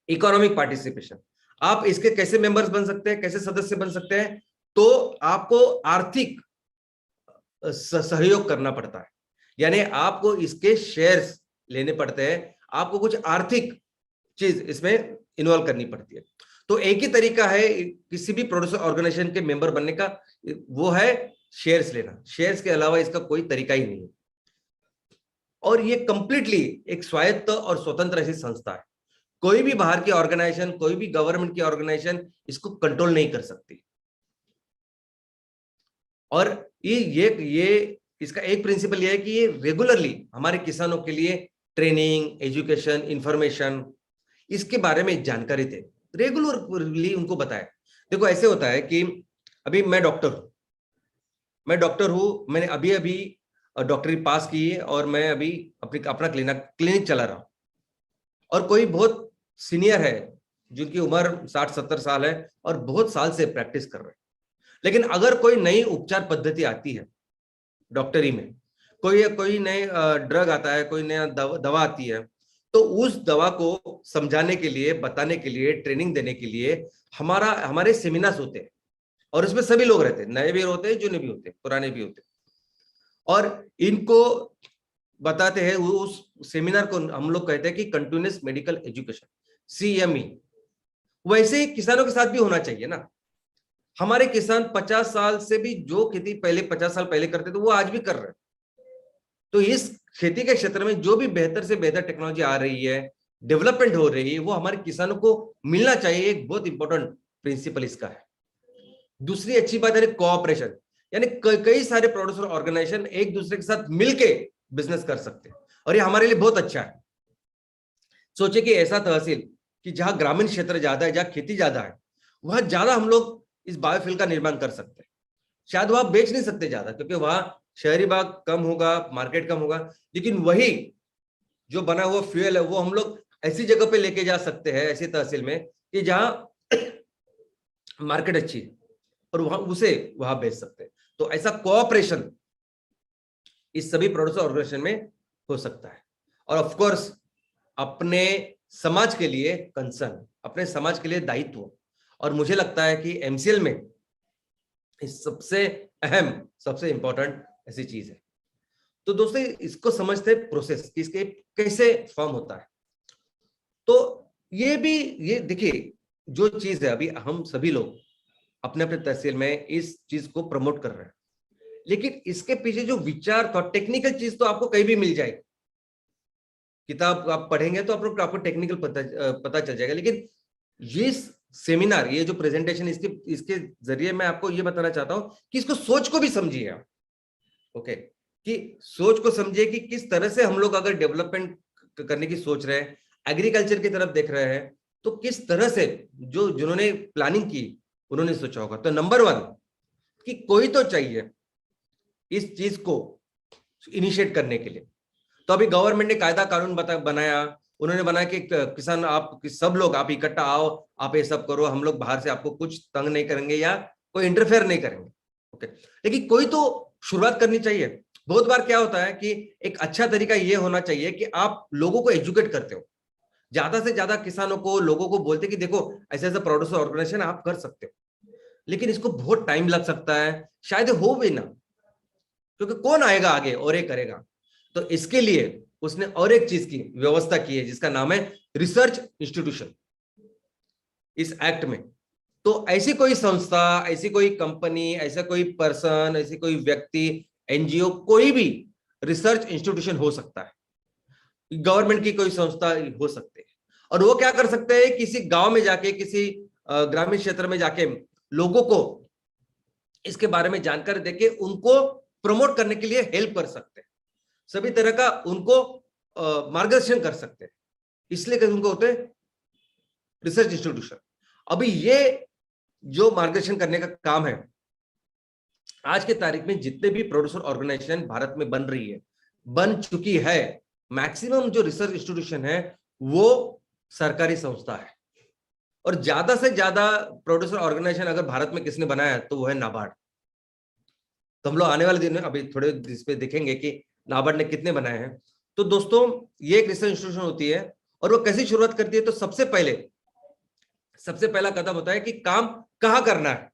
इकोनॉमिक पार्टिसिपेशन, आप इसके कैसे मेंबर्स बन सकते हैं, कैसे सदस्य बन सकते हैं, तो आपको आर्थिक सहयोग करना पड़ता है, यानी आपको इसके शेयर्स लेने पड़ते हैं, आपको कुछ आर्थिक चीज इसमें इन्वॉल्व करनी पड़ती है। तो एक ही तरीका है किसी भी प्रोड्यूसर ऑर्गेनाइजेशन के मेंबर बनने का, वो है शेयर्स लेना। शेयर्स के अलावा इसका कोई तरीका ही नहीं है। और ये कंप्लीटली एक स्वायत्त और स्वतंत्र ऐसी संस्था है, कोई भी बाहर की ऑर्गेनाइजेशन, कोई भी गवर्नमेंट की ऑर्गेनाइजेशन इसको कंट्रोल नहीं कर सकती। और ये इसका एक प्रिंसिपल ये है कि ये रेगुलरली हमारे किसानों के लिए ट्रेनिंग, एजुकेशन, इंफॉर्मेशन, इसके बारे में जानकारी दे, रेगुलरली उनको बताए। देखो ऐसे होता है कि अभी मैं डॉक्टर हूं, मैंने अभी डॉक्टरी पास की है और मैं अभी अपना क्लिनिक चला रहा हूं, और कोई बहुत सीनियर है जिनकी उम्र 60-70 साल है और बहुत साल से प्रैक्टिस कर रहे हैं। लेकिन अगर कोई नई उपचार पद्धति आती है डॉक्टरी में, कोई नए ड्रग आता है, कोई नया दवा आती है, तो उस दवा को समझाने के लिए, बताने के लिए, ट्रेनिंग देने के लिए हमारे सेमिनार्स होते हैं, और इसमें सभी लोग रहते हैं, नए भी होते हैं, जूने भी होते हैं, पुराने भी होते हैं, और इनको बताते हैं। उस सेमिनार को हम लोग कहते हैं कि कंटिन्यूअस मेडिकल एजुकेशन, CME। वैसे ही किसानों के साथ भी होना चाहिए ना। हमारे किसान 50 साल से भी जो खेती पहले 50 साल पहले करते थे वो आज भी कर रहे हैं। तो इस खेती के क्षेत्र में जो भी बेहतर से बेहतर टेक्नोलॉजी आ रही है, डेवलपमेंट हो रही है, वो हमारे किसानों को मिलना चाहिए। एक बहुत इंपॉर्टेंट प्रिंसिपल इसका है। दूसरी अच्छी बात है कोऑपरेशन, यानी कई सारे प्रोड्यूसर ऑर्गेनाइजेशन एक दूसरे के साथ मिलके बिजनेस कर सकते हैं, और ये हमारे लिए बहुत अच्छा है। सोचे कि ऐसा तहसील कि जहां ग्रामीण क्षेत्र ज्यादा है, जहां खेती ज्यादा है, वहां ज्यादा हम लोग इस बायोफ्यूल का निर्माण कर सकते हैं। शायद वहां बेच नहीं सकते ज्यादा, क्योंकि वहां शहरी भाग कम होगा, मार्केट कम होगा, लेकिन वही जो बना हुआ फ्यूल है वो हम लोग ऐसी जगह पे लेके जा सकते हैं, ऐसी तहसील में कि जहां मार्केट अच्छी है, और वहां बेच सकते हैं। तो ऐसा कोऑपरेशन इस सभी प्रोड्यूसर ऑर्गेनाइजेशन में हो सकता है। और ऑफ कोर्स अपने समाज के लिए कंसर्न, अपने समाज के लिए दायित्व, और मुझे लगता है कि एमसीएल में इस सबसे अहम, सबसे इंपॉर्टेंट ऐसी चीज है। तो दोस्तों इसको समझते हैं प्रोसेस, इसके कैसे फॉर्म होता है। तो ये भी, ये देखिए जो चीज है, अभी हम सभी लोग अपने अपने तहसील में इस चीज को प्रमोट कर रहे हैं, लेकिन इसके पीछे जो विचार था, टेक्निकल चीज तो आपको कहीं भी मिल जाएगी, किताब आप पढ़ेंगे तो आपको टेक्निकल पता चल जाएगा। लेकिन ये सेमिनार, ये जो प्रेजेंटेशन, इसके जरिए मैं आपको ये बताना चाहता हूं कि इसको सोच को भी समझिए आप, ओके, कि सोच को समझिए कि किस तरह से हम लोग अगर डेवलपमेंट करने की सोच रहे हैं, एग्रीकल्चर की तरफ देख रहे हैं, तो किस तरह से जो जिन्होंने प्लानिंग की उन्होंने सोचा होगा। तो नंबर 1 कि कोई तो चाहिए इस चीज को इनिशिएट करने के लिए। तो अभी गवर्नमेंट ने कायदा कानून बनाया, उन्होंने बनाया कि किसान, आप सब लोग आप इकट्ठा आओ, आप ये सब करो, हम लोग बाहर से आपको कुछ तंग नहीं करेंगे या कोई इंटरफेयर नहीं करेंगे, ओके। लेकिन कोई तो शुरुआत करनी चाहिए। बहुत बार क्या होता है कि एक अच्छा तरीका ये होना चाहिए कि आप लोगों को एजुकेट करते हो, ज्यादा से ज्यादा किसानों को, लोगों को बोलते कि देखो ऐसे ऐसा प्रोड्यूसर ऑर्गेनाइजेशन आप कर सकते हो, लेकिन इसको बहुत टाइम लग सकता है, शायद हो भी ना, क्योंकि कौन आएगा आगे और ये करेगा। तो इसके लिए उसने और एक चीज की व्यवस्था की है जिसका नाम है रिसर्च इंस्टीट्यूशन इस एक्ट में। तो ऐसी कोई संस्था, ऐसी कोई कंपनी, ऐसा कोई पर्सन, ऐसी कोई व्यक्ति, एनजीओ, कोई भी रिसर्च इंस्टीट्यूशन हो सकता है, गवर्नमेंट की कोई संस्था हो सकती है। और वो क्या कर सकते हैं, किसी गांव में जाके, किसी ग्रामीण क्षेत्र में जाके लोगों को इसके बारे में जानकारी देके उनको प्रमोट करने के लिए हेल्प कर सकते हैं, सभी तरह का उनको मार्गदर्शन कर सकते हैं, इसलिए उनको होते हैं रिसर्च इंस्टीट्यूशन। अभी ये जो मार्गदर्शन करने का काम है, आज के तारीख में जितने भी प्रोड्यूसर ऑर्गेनाइजेशन भारत में बन रही है, बन चुकी है, मैक्सिमम जो रिसर्च इंस्टीट्यूशन है वो सरकारी संस्था है। और ज्यादा से ज्यादा प्रोड्यूसर ऑर्गेनाइजेशन अगर भारत में किसने बनाया है तो वो है नाबार्ड। तो हम लोग आने वाले दिन में अभी थोड़े इस पे देखेंगे कि नाबार्ड ने कितने बनाए हैं। तो दोस्तों ये एक रिसर्च इंस्टीट्यूशन होती है, और वो कैसे शुरुआत करती है, तो सबसे पहला कदम होता है कि काम कहाँ करना है।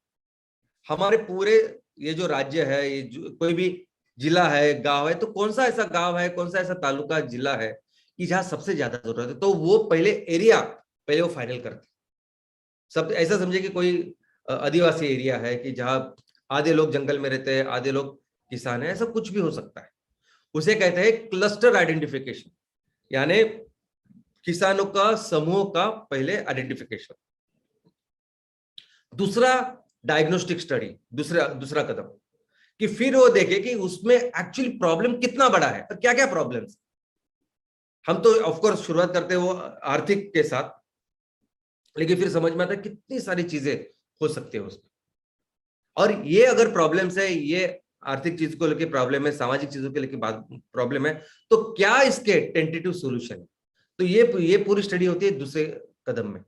हमारे पूरे ये जो राज्य है, ये कोई भी जिला है, गांव है, तो कौन सा ऐसा गांव है, कौन सा ऐसा तालुका, जिला है कि जहां सबसे ज्यादा जरूरत है, तो वो पहले वो फाइनल करते। सब ऐसा समझे कि कोई आदिवासी एरिया है कि जहां आधे लोग जंगल में रहते हैं, आधे लोग किसान है, ऐसा कुछ भी हो सकता है। उसे कहते हैं क्लस्टर आइडेंटिफिकेशन, यानी किसानों का समूह का पहले आइडेंटिफिकेशन। दूसरा डायग्नोस्टिक स्टडी, दूसरा कदम, कि फिर वो देखे कि उसमें एक्चुअली प्रॉब्लम कितना बड़ा है और क्या क्या प्रॉब्लम्स। हम तो ऑफ कोर्स शुरुआत करते हैं वो आर्थिक के साथ, लेकिन फिर समझ में आता है कितनी सारी चीजें हो सकती है उसमें। और ये अगर प्रॉब्लम्स है, ये आर्थिक चीज को लेकर प्रॉब्लम है, सामाजिक चीजों के लेकर प्रॉब्लम है, तो क्या इसके टेंटेटिव सॉल्यूशन है। तो ये पूरी स्टडी होती है दूसरे कदम में।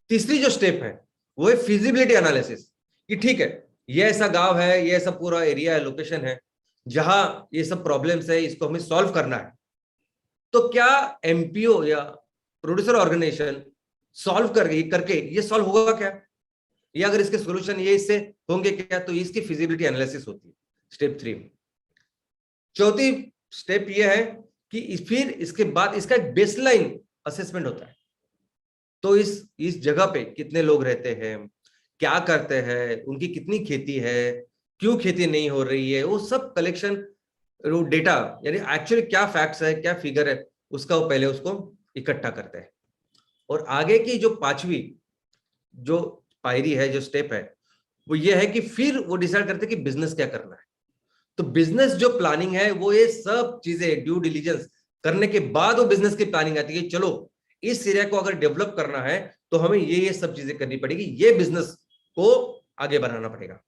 तीसरी जो स्टेप है वो है फिजिबिलिटी एनालिसिस, कि ठीक है ये ऐसा गांव है, ये ऐसा पूरा एरिया है, लोकेशन है जहां ये सब प्रॉब्लम्स है, इसको हमें सॉल्व करना है। तो क्या एमपीओ या प्रोड्यूसर ऑर्गेनाइजेशन सॉल्व करके ये सॉल्व होगा क्या, या अगर इसके सॉल्यूशन ये इससे होंगे क्या, तो इसकी फिजिबिलिटी एनालिसिस होती है स्टेप 3 में। चौथी स्टेप ये है कि फिर इसके बाद इसका एक बेसलाइन असेसमेंट होता है। तो इस जगह पे कितने लोग रहते हैं, क्या करते हैं, उनकी कितनी खेती है, क्यों खेती नहीं हो रही है, वो सब कलेक्शन, वो डेटा, यानी एक्चुअली क्या फैक्ट्स है, क्या फिगर है, उसका वो पहले उसको इकट्ठा करते हैं। और आगे की जो पांचवी जो पायरी है, जो स्टेप है, वो ये है कि फिर वो डिसाइड करते हैं कि बिजनेस क्या करना है। तो बिजनेस जो प्लानिंग है वो ये सब चीजें ड्यू डिलीजेंस करने के बाद वो बिजनेस की प्लानिंग आती है कि चलो इस एरिया को अगर डेवलप करना है तो हमें ये सब चीजें करनी पड़ेगी, ये बिजनेस को आगे बढ़ाना पड़ेगा।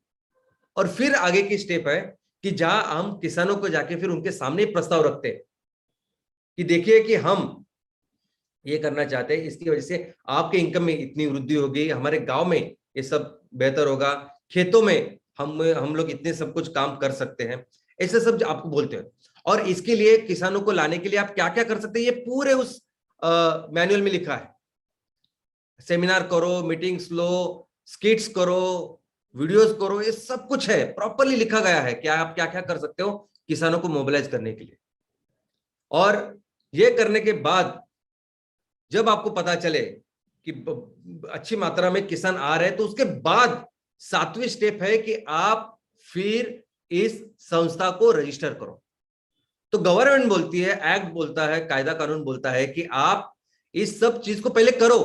और फिर आगे की स्टेप है कि जहां हम किसानों को जाके फिर उनके सामने प्रस्ताव रखते हैं कि देखिए कि हम ये करना चाहते हैं, इसकी वजह से आपके इनकम में इतनी वृद्धि होगी, हमारे गांव में ये सब बेहतर होगा, खेतों में हम लोग इतने सब कुछ काम कर सकते हैं, ऐसे सब आपको बोलते हैं। और इसके लिए किसानों को लाने के लिए आप क्या क्या कर सकते हैं, ये पूरे उस मैनुअल में लिखा है। सेमिनार करो, मीटिंग्स लो, स्किट्स करो, वीडियोस करो, ये सब कुछ है, प्रॉपरली लिखा गया है कि आप क्या क्या कर सकते हो किसानों को मोबिलाइज करने के लिए। और ये करने के बाद जब आपको पता चले कि अच्छी मात्रा में किसान आ रहे हैं, तो उसके बाद 7वीं स्टेप है कि आप फिर इस संस्था को रजिस्टर करो। तो गवर्नमेंट बोलती है, एक्ट बोलता है, कायदा कानून बोलता है कि आप इस सब चीज को पहले करो,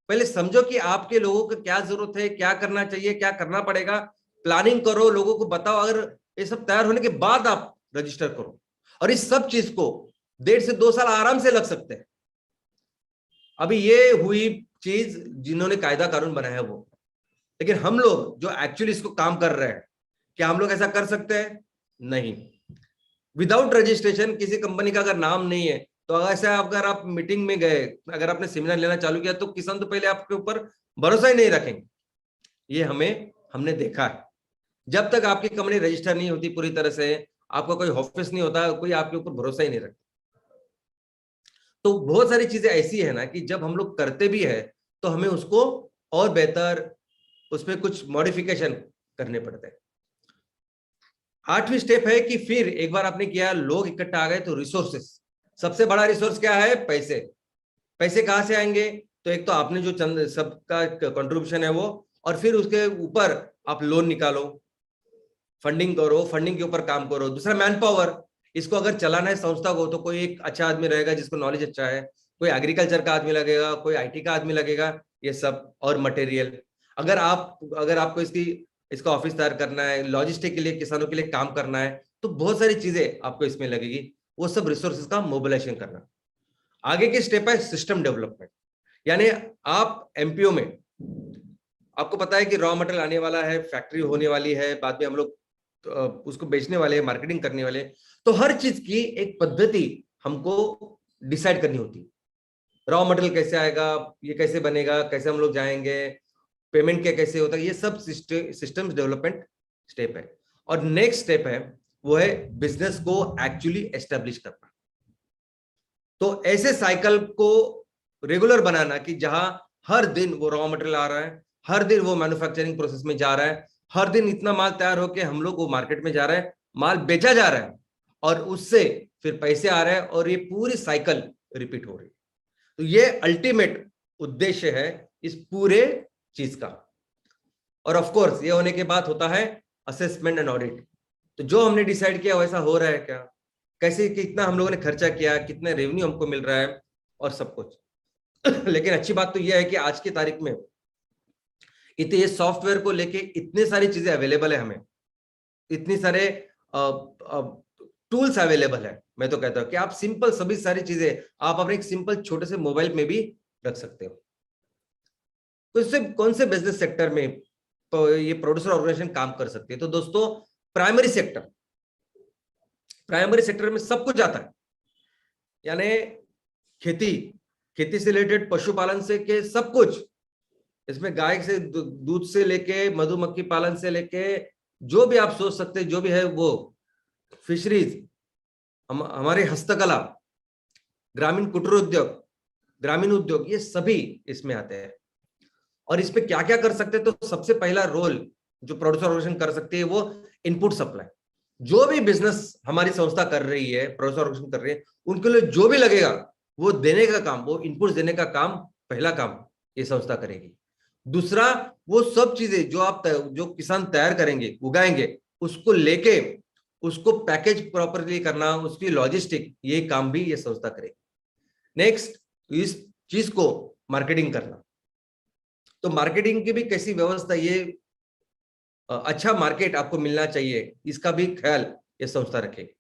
पहले समझो कि आपके लोगों को क्या जरूरत है, क्या करना चाहिए, क्या करना पड़ेगा, प्लानिंग करो, लोगों को बताओ। अगर ये सब तैयार होने के बाद आप रजिस्टर करो, और इस सब चीज को 1.5 से 2 साल आराम से लग सकते हैं। अभी ये हुई चीज जिन्होंने कायदा कानून बनाया है वो, लेकिन हम लोग जो एक्चुअली इसको काम कर रहे हैं, क्या हम लोग ऐसा कर सकते हैं? नहीं। विदाउट रजिस्ट्रेशन किसी कंपनी का अगर नाम नहीं है, तो ऐसे अगर आप मीटिंग में गए, अगर आपने सेमिनार लेना चालू किया, तो किसान तो पहले आपके ऊपर भरोसा ही नहीं रखेंगे। ये हमने देखा है। जब तक आपकी कंपनी रजिस्टर नहीं होती पूरी तरह से, आपका कोई ऑफिस नहीं होता, कोई आपके ऊपर भरोसा ही नहीं रखता। तो बहुत सारी चीजें ऐसी है ना कि जब हम लोग करते भी है तो हमें उसको और बेहतर, उसमें कुछ मॉडिफिकेशन करने पड़ते हैं। 8वीं स्टेप है कि फिर एक बार आपने किया, लोग इकट्ठा आ गए, तो रिसोर्सेस, सबसे बड़ा रिसोर्स क्या है? पैसे। पैसे कहां से आएंगे? तो एक तो आपने जो चंद सबका कंट्रीब्यूशन है वो, और फिर उसके ऊपर आप लोन निकालो, फंडिंग करो, फंडिंग के ऊपर काम करो। दूसरा मैन पावर, इसको अगर चलाना है संस्था को, तो कोई एक अच्छा आदमी रहेगा जिसको नॉलेज अच्छा है, कोई एग्रीकल्चर का आदमी लगेगा, कोई आईटी का आदमी लगेगा, ये सब। और मटेरियल, अगर आपको इसका ऑफिस तैयार करना है, लॉजिस्टिक के लिए, किसानों के लिए काम करना है, तो बहुत सारी चीजें आपको इसमें लगेगी। वो सब रिसोर्सेज का मोबिलाइजेशन करना। आगे की स्टेप है सिस्टम डेवलपमेंट, यानी आप एमपीओ में, आपको पता है कि रॉ मटेरियल आने वाला है, फैक्ट्री होने वाली है, बाद में हम लोग उसको बेचने वाले, मार्केटिंग करने वाले, तो हर चीज की एक पद्धति हमको डिसाइड करनी होती है। रॉ मटेरियल कैसे आएगा, ये कैसे बनेगा, कैसे हम लोग जाएंगे, पेमेंट क्या कैसे होता है, ये सब सिस्टम्स डेवलपमेंट स्टेप है। और नेक्स्ट स्टेप है वो है बिजनेस को एक्चुअली एस्टेब्लिश करना। तो ऐसे साइकिल को रेगुलर बनाना कि जहां हर दिन वो रॉ मटेरियल आ रहा है, हर दिन वो मैन्युफैक्चरिंग प्रोसेस में जा रहा है, हर दिन इतना माल तैयार होकर हम लोग वो मार्केट में जा रहा है, माल बेचा जा रहा है, और उससे फिर पैसे आ रहे हैं, और ये पूरी साइकिल रिपीट हो रही है। तो ये अल्टीमेट उद्देश्य है इस पूरे चीज का। और ऑफ कोर्स ये होने के बाद होता है असेसमेंट एंड ऑडिट। तो जो हमने डिसाइड किया वैसा हो रहा है क्या, कैसे, कितना हम लोगों ने खर्चा किया, कितने रेवेन्यू हमको मिल रहा है, और सब कुछ। लेकिन अच्छी बात तो यह है कि आज की तारीख में इतने सॉफ्टवेयर को लेके इतनी सारी चीजें अवेलेबल है, हमें इतनी सारे टूल्स अवेलेबल है। मैं तो कहता हूं कि आप सिंपल सभी सारी चीजें आप अपने एक सिंपल छोटे से मोबाइल में भी रख सकते हो। तो इससे कौन से बिजनेस सेक्टर में तो ये प्रोड्यूसर ऑर्गेनाइजेशन काम कर सकती है? तो दोस्तों, प्राइमरी सेक्टर में सब कुछ आता है, यानी खेती से रिलेटेड, पशुपालन से के सब कुछ, इसमें गाय से दूध से लेके, मधुमक्खी पालन से लेके, जो भी आप सोच सकते हैं, जो भी है वो, फिशरीज, हमारे हस्तकला, ग्रामीण कुटीर उद्योग, ग्रामीण उद्योग, ये सभी इसमें आते हैं। और इस पे क्या क्या कर सकते हैं? तो सबसे पहला रोल जो प्रोड्यूसर ऑर्गेनाइजेशन कर सकती है वो इनपुट सप्लाई। जो भी बिजनेस हमारी संस्था कर रही है, प्रोड्यूसर ऑर्गेनाइजेशन कर रही है, उनके लिए जो भी लगेगा वो देने का काम, वो इनपुट देने का काम, पहला काम ये संस्था करेगी। दूसरा, वो सब चीजें जो किसान तैयार करेंगे, उगाएंगे, उसको लेके उसको पैकेज प्रॉपरली करना, उसकी लॉजिस्टिक, ये काम भी ये संस्था करेगी। नेक्स्ट, इस चीज को मार्केटिंग करना। तो मार्केटिंग की भी कैसी व्यवस्था, ये अच्छा मार्केट आपको मिलना चाहिए, इसका भी ख्याल ये संस्था रखेगी।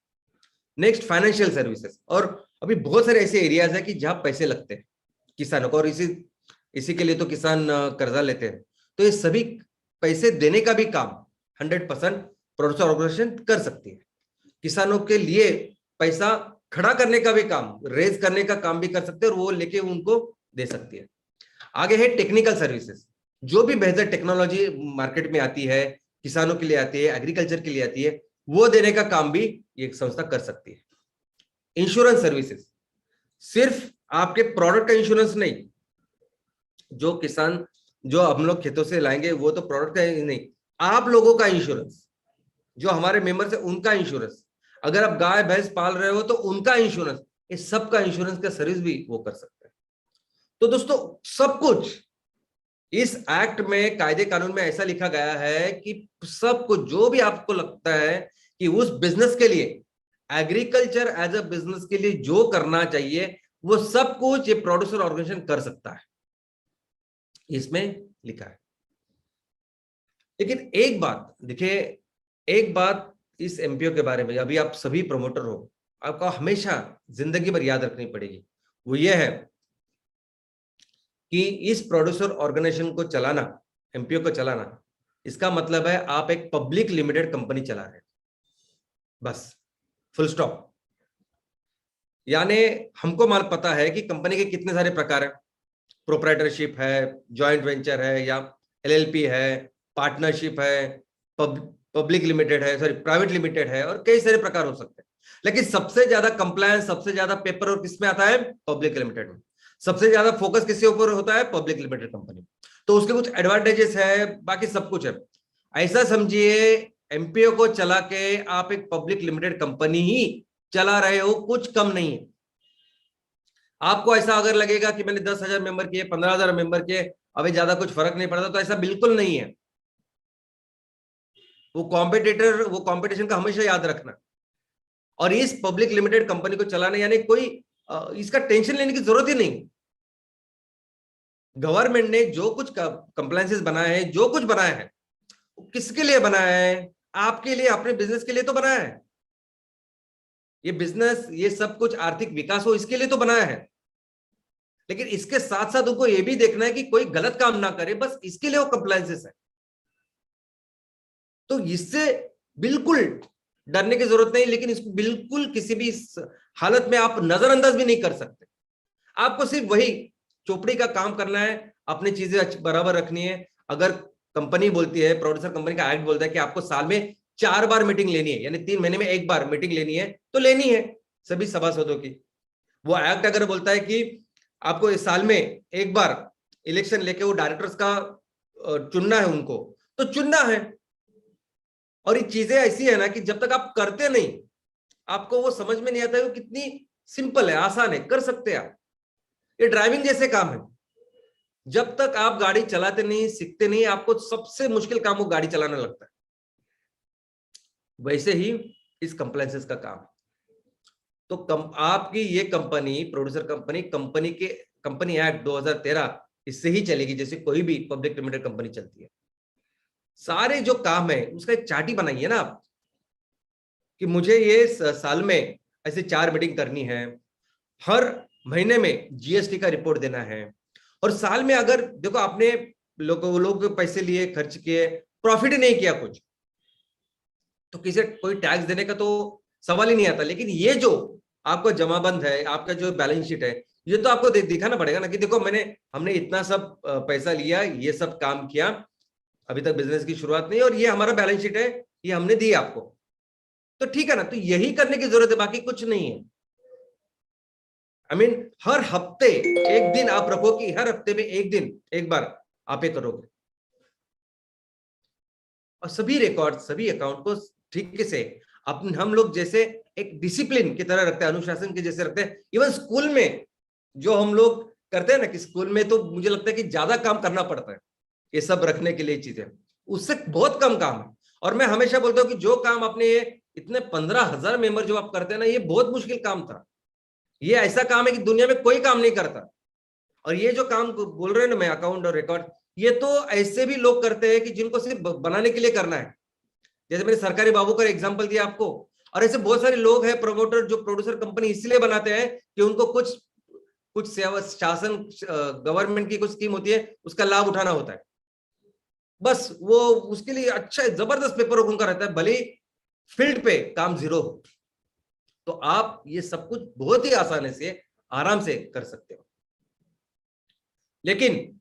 Next, financial services. और अभी बहुत सारे ऐसे एरियाज है कि जहां पैसे लगते हैं किसानों को, और इसी के लिए तो किसान कर्जा लेते हैं। तो ये सभी पैसे देने का भी काम 100% प्रोड्यूसर ऑर्गेनाइजेशन कर सकती है। किसानों के लिए पैसा खड़ा करने का भी काम, रेज करने का काम भी कर सकते हैं, और वो लेके उनको दे सकती है। आगे है टेक्निकल सर्विसेज। जो भी बेहतर टेक्नोलॉजी मार्केट में आती है, किसानों के लिए आती है, एग्रीकल्चर के लिए आती है, वो देने का काम भी ये संस्था कर सकती है। इंश्योरेंस सर्विसेज, सिर्फ आपके प्रोडक्ट का इंश्योरेंस नहीं, जो किसान, जो हम लोग खेतों से लाएंगे वो तो प्रोडक्ट का ही नहीं, आप लोगों का इंश्योरेंस, जो हमारे मेंबर्स है उनका इंश्योरेंस, अगर आप गाय भैंस पाल रहे हो तो उनका इंश्योरेंस, इस सब का इंश्योरेंस का सर्विस भी वो कर सकते हैं। तो दोस्तों सब कुछ इस एक्ट में, कायदे कानून में ऐसा लिखा गया है कि सब कुछ जो भी आपको लगता है कि उस बिजनेस के लिए, एग्रीकल्चर एज अ बिजनेस के लिए जो करना चाहिए वो सब कुछ ये प्रोड्यूसर ऑर्गेनाइजेशन कर सकता है, इसमें लिखा है। लेकिन एक बात देखिए, एक बात इस एमपीओ के बारे में, अभी आप सभी प्रमोटर हो, आपको हमेशा जिंदगी भर याद रखनी पड़ेगी, वो ये है कि इस प्रोड्यूसर ऑर्गेनाइजेशन को चलाना, एमपीओ को चलाना, इसका मतलब है आप एक पब्लिक लिमिटेड कंपनी चला रहे हैं, बस, फुल स्टॉप। यानी हमको माल पता है कि कंपनी के कितने सारे प्रकार है, प्रोप्राइटरशिप है, जॉइंट वेंचर है, या एलएलपी है, पार्टनरशिप है, पब्लिक लिमिटेड है, सॉरी प्राइवेट लिमिटेड है, और कई सारे प्रकार हो सकते हैं। लेकिन सबसे ज्यादा कंप्लायंस, सबसे ज्यादा पेपर और किसमें आता है, पब्लिक लिमिटेड में। सबसे ज्यादा फोकस किसके ऊपर होता है, पब्लिक लिमिटेड कंपनी। तो उसके कुछ एडवांटेजेस है, बाकी सब कुछ है। ऐसा समझिए एमपीओ को चला के आप एक पब्लिक लिमिटेड कंपनी ही चला रहे हो, कुछ कम नहीं है। आपको ऐसा अगर लगेगा कि मैंने 10,000 मेंबर किए, 15,000 मेंबर किए, अभी ज्यादा कुछ फर्क नहीं पड़ता, तो ऐसा बिल्कुल नहीं है। वो कॉम्पिटिटर, वो कंपटीशन का हमेशा याद रखना। और इस पब्लिक लिमिटेड कंपनी को चलाने, यानी कोई इसका टेंशन लेने की जरूरत ही नहीं। गवर्नमेंट ने जो कुछ कंप्लायंसेस बनाए हैं, जो कुछ बनाया है, किसके लिए बनाया है, आपके लिए, अपने बिजनेस के लिए तो बनाया है। ये बिजनेस, ये सब कुछ आर्थिक विकास हो, इसके लिए तो बनाया है। लेकिन इसके साथ साथ उनको ये भी देखना है कि कोई गलत काम ना करे, बस इसके लिए वो कंप्लायंसेस है। तो इससे बिल्कुल डरने की जरूरत नहीं, लेकिन इसको बिल्कुल किसी भी हालत में आप नजरअंदाज भी नहीं कर सकते। आपको सिर्फ वही चोपड़ी का काम करना है, अपनी चीजें बराबर रखनी है। अगर कंपनी बोलती है, प्रोड्यूसर कंपनी का एक्ट बोलता है कि आपको साल में 4 बार मीटिंग लेनी है, यानी 3 महीने में 1 बार मीटिंग लेनी है, तो लेनी है सभी सभासदों की। वो एक्ट अगर बोलता है कि आपको इस साल में 1 बार इलेक्शन लेके वो डायरेक्टर्स का चुनना है उनको, तो चुनना है। और ये चीजें ऐसी है ना कि जब तक आप करते नहीं, आपको वो समझ में नहीं आता है वो कितनी सिंपल है, आसान है, कर सकते हैं आप। ये ड्राइविंग जैसे काम है, जब तक आप गाड़ी चलाते नहीं, सीखते नहीं, आपको सबसे मुश्किल काम वो गाड़ी चलाना लगता है। वैसे ही इस कंप्लायंसेस का काम। तो आपकी ये company, producer company, company act 2013 इससे ही चलेगी जैसे कोई भी पब्लिक लिमिटेड कंपनी चलती है। सारे जो काम है उसका एक चार्ट ही बनाइए ना आप, कि मुझे ये साल में ऐसे 4 मीटिंग करनी है, हर महीने में जीएसटी का रिपोर्ट देना है, और साल में अगर देखो आपने लोग पैसे लिए, खर्च किए, प्रॉफिट ही नहीं किया कुछ, तो किसी कोई टैक्स देने का तो सवाल ही नहीं आता। लेकिन ये जो आपका जमाबंद है, आपका जो बैलेंस शीट है, ये तो आपको दिखाना पड़ेगा ना कि देखो हमने इतना सब पैसा लिया, ये सब काम किया, अभी तक बिजनेस की शुरुआत नहीं, और ये हमारा बैलेंस शीट है, ये हमने दी आपको। तो ठीक है ना, तो यही करने की जरूरत है, बाकी कुछ नहीं है। हर हफ्ते एक दिन आप रखो कि हर हफ्ते में एक दिन, एक बार आप ये करोगे, और सभी रिकॉर्ड, सभी अकाउंट को ठीक से हम लोग जैसे एक डिसिप्लिन की तरह रखते हैं, अनुशासन के जैसे रखते हैं। इवन स्कूल में जो हम लोग करते हैं ना, कि स्कूल में तो मुझे लगता है कि ज्यादा काम करना पड़ता है ये सब रखने के लिए चीजें, उससे बहुत कम काम है। और मैं हमेशा बोलता हूँ कि जो काम आपने ये इतने 15,000 मेंबर जो आप करते हैं ना, ये बहुत मुश्किल काम था। ये ऐसा काम है कि दुनिया में कोई काम नहीं करता। और ये जो काम बोल रहे हैं ना मैं, अकाउंट और रिकॉर्ड, ये तो ऐसे भी लोग करते हैं कि जिनको सिर्फ बनाने के लिए करना है। जैसे मैंने सरकारी बाबू का एग्जांपल दिया आपको, और ऐसे बहुत सारे लोग हैं प्रमोटर जो प्रोड्यूसर कंपनी इसलिए बनाते हैं कि उनको कुछ कुछ सेवा, शासन, गवर्नमेंट की कुछ स्कीम होती है, उसका लाभ उठाना होता है। बस वो उसके लिए अच्छा जबरदस्त पेपर वर्क उनका रहता है, भले फील्ड पे काम जीरो हो। तो आप ये सब कुछ बहुत ही आसानी से, आराम से कर सकते हो। लेकिन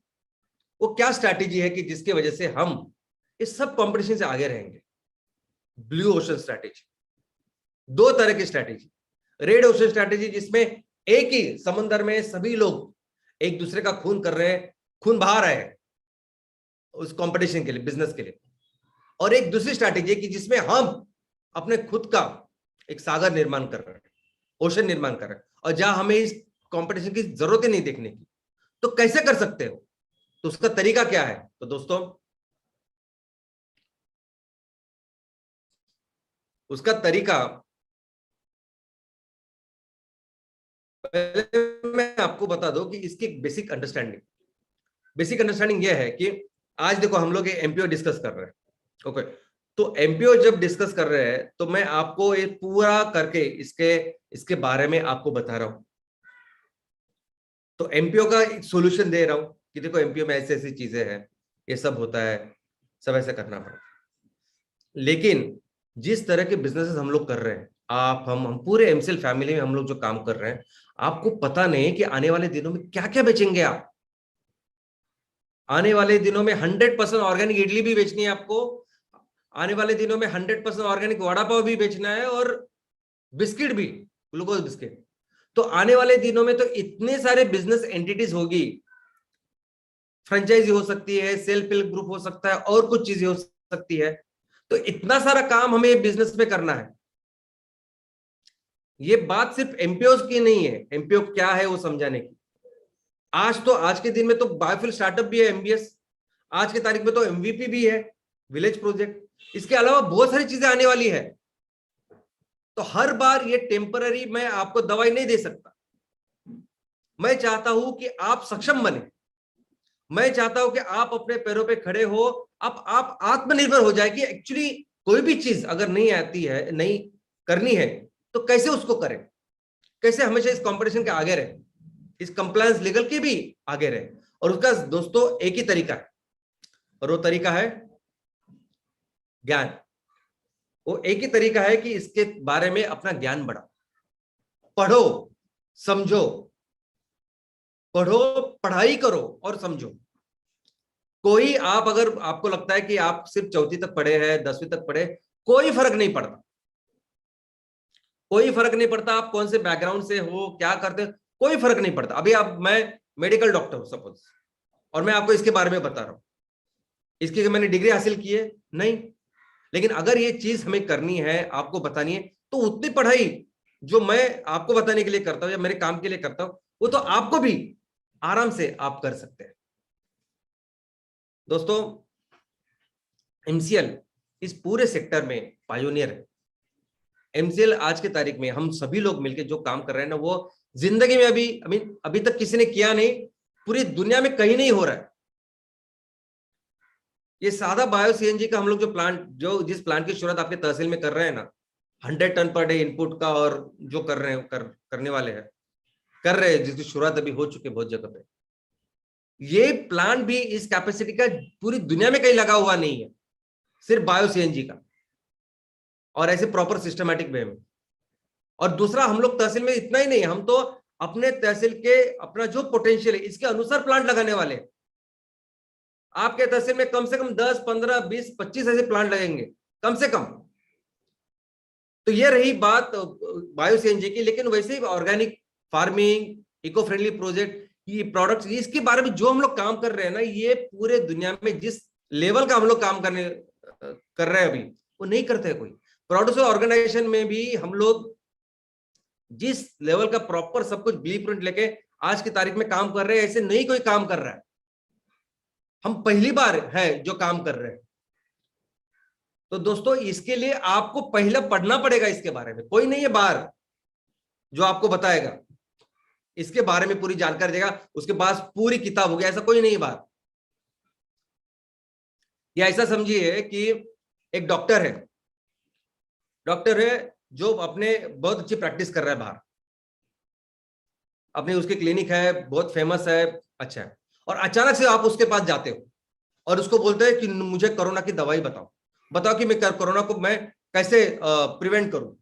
वो क्या स्ट्रैटेजी है कि जिसकी वजह से हम इस सब कंपटीशन से आगे रहेंगे? Blue ocean strategy. 2 तरह की स्ट्रैटेजी, रेड ओशन स्ट्रैटेजी जिसमें एक ही समंदर में सभी लोग एक दूसरे का खून कर रहे हैं, खून बहा रहे हैं उस कंपटीशन के लिए, बिजनेस के लिए। और एक दूसरी स्ट्रैटेजी कि जिसमें हम अपने खुद का एक सागर निर्माण कर रहे हैं, ओशन निर्माण कर रहे हैं, और जहां हमें इस कंपटीशन की जरूरत ही नहीं देखने की। तो कैसे कर सकते हो, तो उसका तरीका क्या है? तो दोस्तों, उसका तरीका पहले मैं आपको बता दूं कि इसकी बेसिक अंडरस्टैंडिंग यह है कि आज देखो हम लोग एमपीओ डिस्कस कर रहे हैं, ओके। तो एमपीओ जब डिस्कस कर रहे हैं तो मैं आपको ये पूरा करके इसके इसके बारे में आपको बता रहा हूं। तो एमपीओ का एक सोल्यूशन दे रहा हूं कि देखो एमपीओ में ऐसी ऐसी चीजें हैं, ये सब होता है, सब ऐसे करना पड़ता है। लेकिन जिस तरह के बिजनेसेस हम लोग कर रहे हैं, आप हम पूरे एमसीएल फैमिली में हम लोग जो काम कर रहे हैं, आपको पता नहीं कि आने वाले दिनों में क्या क्या बेचेंगे आप। आने वाले दिनों में 100% ऑर्गेनिक इडली भी बेचनी है आपको, आने वाले दिनों में 100% ऑर्गेनिक वड़ा पाव भी बेचना है, और बिस्किट भी, ग्लूकोज बिस्किट। तो आने वाले दिनों में तो इतने सारे बिजनेस एंटिटीज होगी, फ्रेंचाइजी हो सकती है, सेल्फ हेल्प ग्रुप हो सकता है, और कुछ चीजें हो सकती है। तो इतना सारा काम हमें बिजनेस में करना है। ये बात सिर्फ एमपीओ की नहीं है, एमपीओ क्या है वो समझाने की। आज के दिन में तो बायोफ्यूल स्टार्टअप भी है, एमबीएस। आज की तारीख में तो एमवीपी भी है, विलेज प्रोजेक्ट। इसके अलावा बहुत सारी चीजें आने वाली है। तो हर बार ये टेम्पररी मैं आपको दवाई नहीं दे सकता। मैं चाहता हूं कि आप सक्षम बने, मैं चाहता हूं कि आप अपने पैरों पे खड़े हो, आप आत्मनिर्भर हो जाए कि एक्चुअली कोई भी चीज अगर नहीं आती है, नहीं करनी है, तो कैसे उसको करें, कैसे हमेशा इस कंपटीशन के आगे रहे, इस कंप्लायंस लीगल के भी आगे रहे। और उसका दोस्तों एक ही तरीका है, और वो तरीका है ज्ञान। वो एक ही तरीका है कि इसके बारे में अपना ज्ञान बढ़ाओ, पढ़ो, समझो, पढ़ो, पढ़ाई करो और समझो। कोई आप अगर आपको लगता है कि आप सिर्फ चौथी तक पढ़े हैं, 10वीं तक पढ़े, कोई फर्क नहीं पड़ता, कोई फर्क नहीं पड़ता आप कौन से बैकग्राउंड से हो, क्या करते हो, कोई फर्क नहीं पड़ता। अभी आप, मैं मेडिकल डॉक्टर हूं सपोज, और मैं आपको इसके बारे में बता रहा हूं, इसकी मैंने डिग्री हासिल की है नहीं, लेकिन अगर ये चीज हमें करनी है, आपको बतानी है, तो उतनी पढ़ाई जो मैं आपको बताने के लिए करता हूं या मेरे काम के लिए करता हूं, वो तो आपको भी आराम से आप कर सकते हैं। दोस्तों, एमसीएल इस पूरे सेक्टर में पायोनियर है। एमसीएल आज की तारीख में हम सभी लोग मिलकर जो काम कर रहे हैं ना, वो जिंदगी में अभी तक किसी ने किया नहीं, पूरी दुनिया में कहीं नहीं हो रहा है। ये सादा बायो सीएनजी का हम लोग जो जिस प्लांट की शुरुआत आपके तहसील में कर रहे हैं ना, 100 टन पर डे इनपुट का, और जो कर रहे हैं, करने वाले हैं, कर रहे हैं, जिसकी शुरुआत अभी हो चुकी है बहुत जगह पे। ये प्लांट भी इस कैपेसिटी का पूरी दुनिया में कहीं लगा हुआ नहीं है, सिर्फ बायो सीएनजी का, और ऐसे प्रॉपर सिस्टमैटिक वे में। और दूसरा, हम लोग तहसील में इतना ही नहीं, हम तो अपने तहसील के अपना जो पोटेंशियल है इसके अनुसार प्लांट लगाने वाले हैं। आपके तहसील में कम से कम 10, 15, 20, 25 ऐसे प्लांट लगेंगे कम से कम। तो ये रही बात बायो सीएनजी की। लेकिन वैसे ही organic farming, eco friendly project, ये प्रोडक्ट्स, इसके बारे में जो हम लोग काम कर रहे हैं ना, ये पूरे दुनिया में जिस लेवल का हम लोग काम कर रहे हैं अभी, वो नहीं करते हैं कोई। प्रोड्यूसर ऑर्गेनाइजेशन में भी हम लोग जिस लेवल का प्रॉपर सब कुछ ब्लू प्रिंट लेके आज की तारीख में काम कर रहे हैं, ऐसे नहीं कोई काम कर रहा है। हम पहली बार है जो काम कर रहे हैं। तो दोस्तों, इसके लिए आपको पहले पढ़ना पड़ेगा इसके बारे में। कोई नहीं है बाहर जो आपको बताएगा, इसके बारे में पूरी जानकारी देगा, उसके पास पूरी किताब होगी, ऐसा कोई नहीं बाहर। या ऐसा समझिए कि एक डॉक्टर है जो अपने बहुत अच्छी प्रैक्टिस कर रहा है बाहर, अपनी उसकी क्लिनिक है, बहुत फेमस है, अच्छा है, और अचानक से आप उसके पास जाते हो और उसको बोलते हैं कि मुझे कोरोना की दवाई बताओ कि मैं कोरोना को मैं कैसे प्रिवेंट करूं।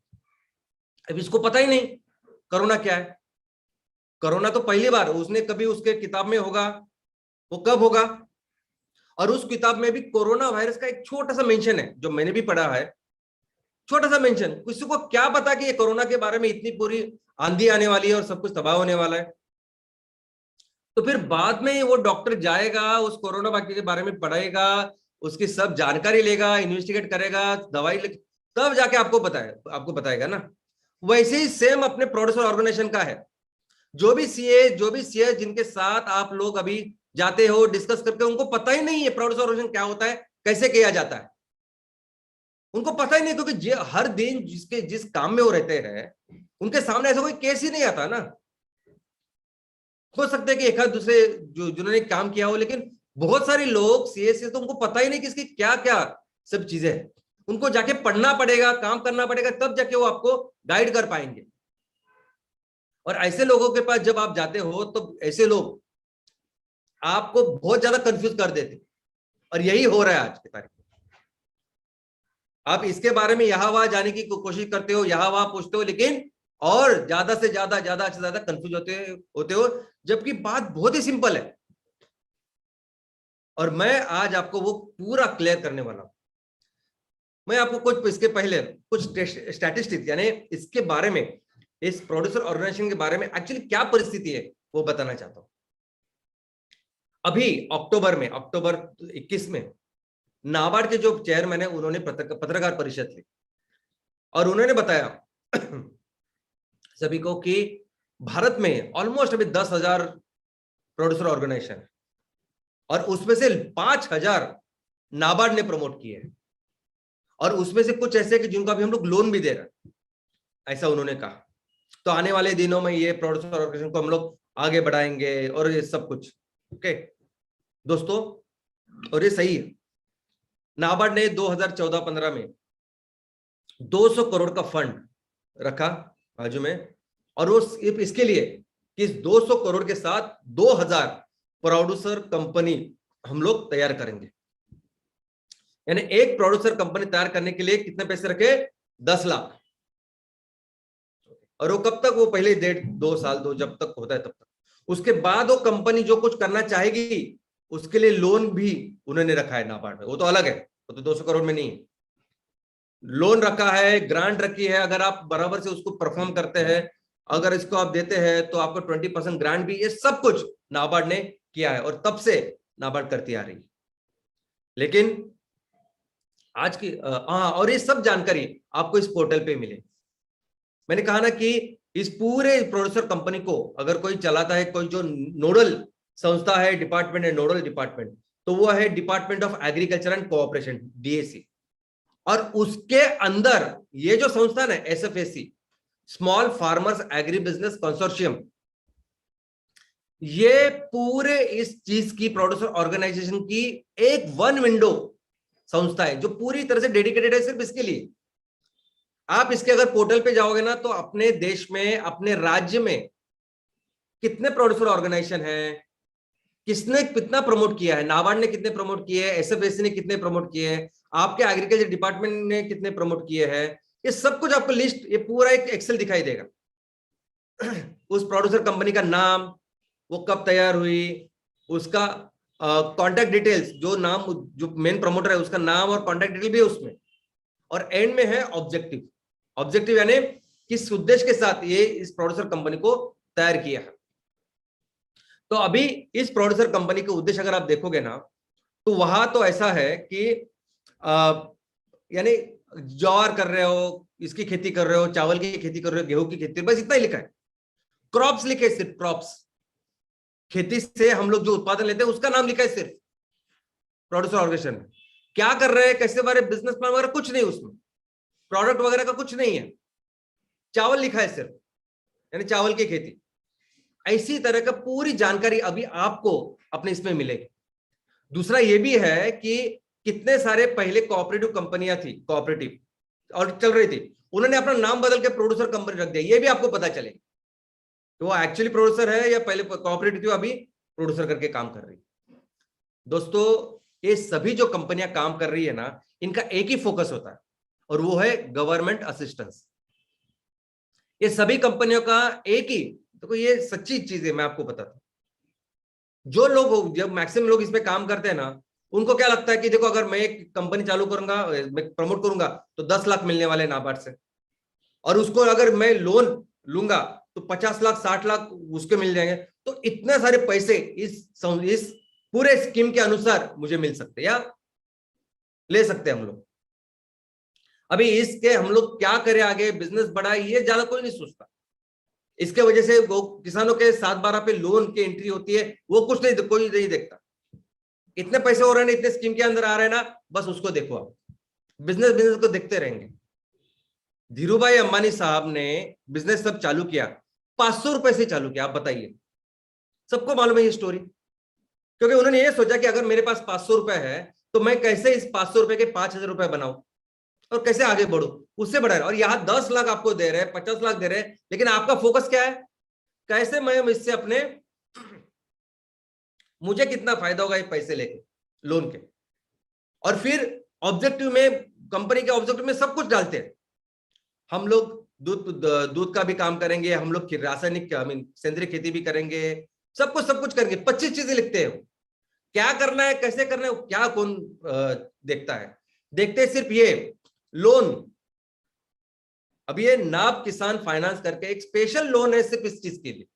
अब इसको पता ही नहीं कोरोना क्या है। कोरोना तो पहली बार उसने कभी उसके किताब में होगा, वो कब होगा, और उस किताब में भी कोरोना वायरस का एक छोटा सा मेंशन है, जो मैंने भी पढ़ा है, छोटा सा मेंशन। किसी को क्या पता कि ये कोरोना के बारे में इतनी पूरी आंधी आने वाली है और सब कुछ तबाह होने वाला है। तो फिर बाद में वो डॉक्टर जाएगा, उस कोरोना वायरस के बारे में पढ़ेगा, उसकी सब जानकारी लेगा, इन्वेस्टिगेट करेगा, दवाई ले, तब जाके आपको बताएगा ना। वैसे ही सेम अपने प्रोड्यूसर ऑर्गेनाइजेशन का है। जो भी सीए जिनके साथ आप लोग अभी जाते हो डिस्कस करके, उनको पता ही नहीं है प्रोड्यूसर ऑर्गेनाइजेशन क्या होता है, कैसे किया जाता है, उनको पता ही नहीं, क्योंकि हर दिन जिस काम में वो रहते हैं उनके सामने ऐसा कोई केस ही नहीं आता ना। हो सकता है कि एक आध दूसरे जिन्होंने काम किया हो, लेकिन बहुत सारे लोग सीए तो उनको पता ही नहीं कि इसकी क्या क्या सब चीजें हैं। उनको जाके पढ़ना पड़ेगा, काम करना पड़ेगा, तब जाके वो आपको गाइड कर पाएंगे। और ऐसे लोगों के पास जब आप जाते हो तो ऐसे लोग आपको बहुत ज्यादा कंफ्यूज कर देते, और यही हो रहा है आज की तारीख में। आप इसके बारे में यहां वहां जाने की कोशिश करते हो, यहां वहां पूछते हो, लेकिन और ज्यादा से ज्यादा कंफ्यूज होते हो, जबकि बात बहुत ही सिंपल है। और मैं आज आपको वो पूरा क्लियर करने वाला हूं। मैं आपको कुछ इसके पहले कुछ स्टैटिस्टिक्स यानी इसके बारे में, इस प्रोड्यूसर ऑर्गेनाइजेशन के बारे में एक्चुअली क्या परिस्थिति है वो बताना चाहता हूं। अभी अक्टूबर 21 में नाबार्ड के जो चेयरमैन है, उन्होंने पत्रकार परिषद ली और उन्होंने बताया सभी को कि भारत में ऑलमोस्ट अभी 10,000 प्रोड्यूसर ऑर्गेनाइजेशन है, और उसमें से 5,000 नाबार्ड ने प्रमोट किए हैं, और उसमें से कुछ ऐसे कि जिनको अभी हम लोग लोन भी दे रहे हैं, ऐसा उन्होंने कहा। तो आने वाले दिनों में ये प्रोड्यूसर ऑर्गेनाइजेशन को हम लोग आगे बढ़ाएंगे और ये सब कुछ। ओके दोस्तों, और ये सही है। नाबार्ड ने 2014-15 में 200 करोड़ का फंड रखा बाजू में, और वो इसके लिए कि इस 200 करोड़ के साथ 2,000 प्रोड्यूसर कंपनी हम लोग तैयार करेंगे। यानी एक प्रोड्यूसर कंपनी तैयार करने के लिए कितने पैसे रखे? 10 लाख। और वो कब तक? वो पहले 1.5-2 साल जब तक होता है तब तक। उसके बाद वो कंपनी जो कुछ करना चाहेगी उसके लिए लोन भी उन्होंने रखा है नाबार्ड में। वो तो अलग है, वो तो 200 करोड़ में नहीं है। लोन रखा है, ग्रांट रखी है, अगर आप बराबर से उसको परफॉर्म करते हैं, अगर इसको आप देते हैं तो आपको 20% ग्रांट भी, ये सब कुछ नाबार्ड ने किया है और तब से नाबार्ड करती आ रही है। लेकिन आज की और ये सब जानकारी आपको इस पोर्टल पे मिले। मैंने कहा ना कि इस पूरे प्रोड्यूसर कंपनी को अगर कोई चलाता है, कोई जो नोडल संस्था है, डिपार्टमेंट है, नोडल डिपार्टमेंट, तो वो है department of agriculture and cooperation, DAC. और उसके अंदर ये जो संस्था है SFAC, small farmers agri business consortium, ये पूरे इस चीज की प्रोड्यूसर ऑर्गेनाइजेशन की एक वन विंडो संस्था है जो पूरी तरह से डेडिकेटेड है सिर्फ इसके लिए। आप इसके अगर पोर्टल पे जाओगे ना, तो अपने देश में, अपने राज्य में कितने प्रोड्यूसर ऑर्गेनाइजेशन है, किसने कितना प्रमोट किया है, नाबार्ड ने कितने प्रमोट किए हैं, एसएफएसी ने कितने प्रमोट किए हैं, आपके एग्रीकल्चर डिपार्टमेंट ने कितने प्रमोट किए हैं, ये सब कुछ आपको लिस्ट, ये पूरा एक एक्सेल दिखाई देगा। उस प्रोड्यूसर कंपनी का नाम, वो कब तैयार हुई, उसका कॉन्टैक्ट डिटेल्स, जो नाम, जो मेन प्रमोटर है उसका नाम और कॉन्टैक्ट डिटेल भी है उसमें। और एंड में है ऑब्जेक्टिव यानी किस उद्देश्य के साथ ये इस प्रोड्यूसर कंपनी को तैयार किया है। तो अभी इस प्रोड्यूसर कंपनी के उद्देश्य अगर आप देखोगे ना, तो वहां तो ऐसा है कि यानी ज्वार कर रहे हो, इसकी खेती कर रहे हो, चावल की खेती कर रहे हो, गेहूं की खेती, बस इतना ही लिखा है। क्रॉप्स लिखे, सिर्फ क्रॉप्स, खेती से हम लोग जो उत्पादन लेते हैं उसका नाम लिखा है सिर्फ प्रोड्यूसर ऑर्गेनाइजेशन में। क्या कर रहे हैं, कैसे बारे बिजनेस प्लान वगैरह कुछ नहीं, उसमें प्रोडक्ट वगैरह का कुछ नहीं है, चावल लिखा है सिर्फ, यानी चावल की खेती। ऐसी तरह का पूरी जानकारी अभी आपको अपने इसमें मिलेगी। दूसरा ये भी है कि कितने सारे पहले कोऑपरेटिव कंपनियां थी, कोऑपरेटिव और चल रही थी, उन्होंने अपना नाम बदल के प्रोड्यूसर कंपनी रख दिया, ये भी आपको पता चलेगा तो वो एक्चुअली प्रोड्यूसर है या पहले कोऑपरेटिव थी, अभी प्रोड्यूसर करके काम कर रही है। दोस्तों, ये सभी जो कंपनियां काम कर रही है ना, इनका एक ही फोकस होता है और वो है गवर्नमेंट असिस्टेंस। ये सभी कंपनियों का एक ही, देखो ये सच्ची चीज है, मैं आपको बताता हूं। जो लोग, जब मैक्सिमम लोग इसमें काम करते हैं ना, उनको क्या लगता है कि देखो अगर मैं एक कंपनी चालू करूंगा, मैं प्रमोट करूंगा तो 10 लाख मिलने वाले नाबार्ड से, और उसको अगर मैं लोन लूंगा तो 50 लाख 60 लाख उसके मिल जाएंगे, तो इतने सारे पैसे इस पूरे स्कीम के अनुसार मुझे मिल सकते या ले सकते हैं हम लोग। अभी इसके हम लोग क्या करें आगे, बिजनेस बढ़ाए, ये ज्यादा कोई नहीं सोचता। इसके वजह से वो किसानों के 7/12 पे लोन की एंट्री होती है, वो कुछ नहीं, कोई नहीं देखता। इतने पैसे हो रहे हैं, इतने स्कीम के अंदर आ रहे हैं ना, बस उसको देखो आप, बिजनेस को देखते रहेंगे। धीरूभाई अंबानी साहब ने बिजनेस सब चालू किया 500 रुपए से चालू किया। आप बताइए, सबको मालूम है ये स्टोरी, क्योंकि उन्होंने ये सोचा कि अगर मेरे पास 500 रुपए है तो मैं कैसे इस 500 रुपए के 5,000 रुपए बनाऊं और कैसे आगे बढ़ू, उससे बढ़ा। और यहाँ 10 लाख आपको दे रहे हैं, 50 लाख दे रहे हैं, लेकिन आपका फोकस क्या है, कैसे मैं इससे अपने, मुझे कितना फायदा होगा ये पैसे लेके लोन के। और फिर ऑब्जेक्टिव में, कंपनी के ऑब्जेक्टिव में सब कुछ डालते हैं। हम लोग दूध का भी काम करेंगे, हम लोग रासायनिक सेंद्रीय खेती भी करेंगे, सब कुछ करेंगे। 25 चीजें लिखते हैं। क्या करना है, कैसे करना है, क्या कौन देखता है, देखते हैं सिर्फ ये लोन। अब ये नाब किसान फाइनेंस करके एक स्पेशल लोन है सिर्फ इस चीज के लिए।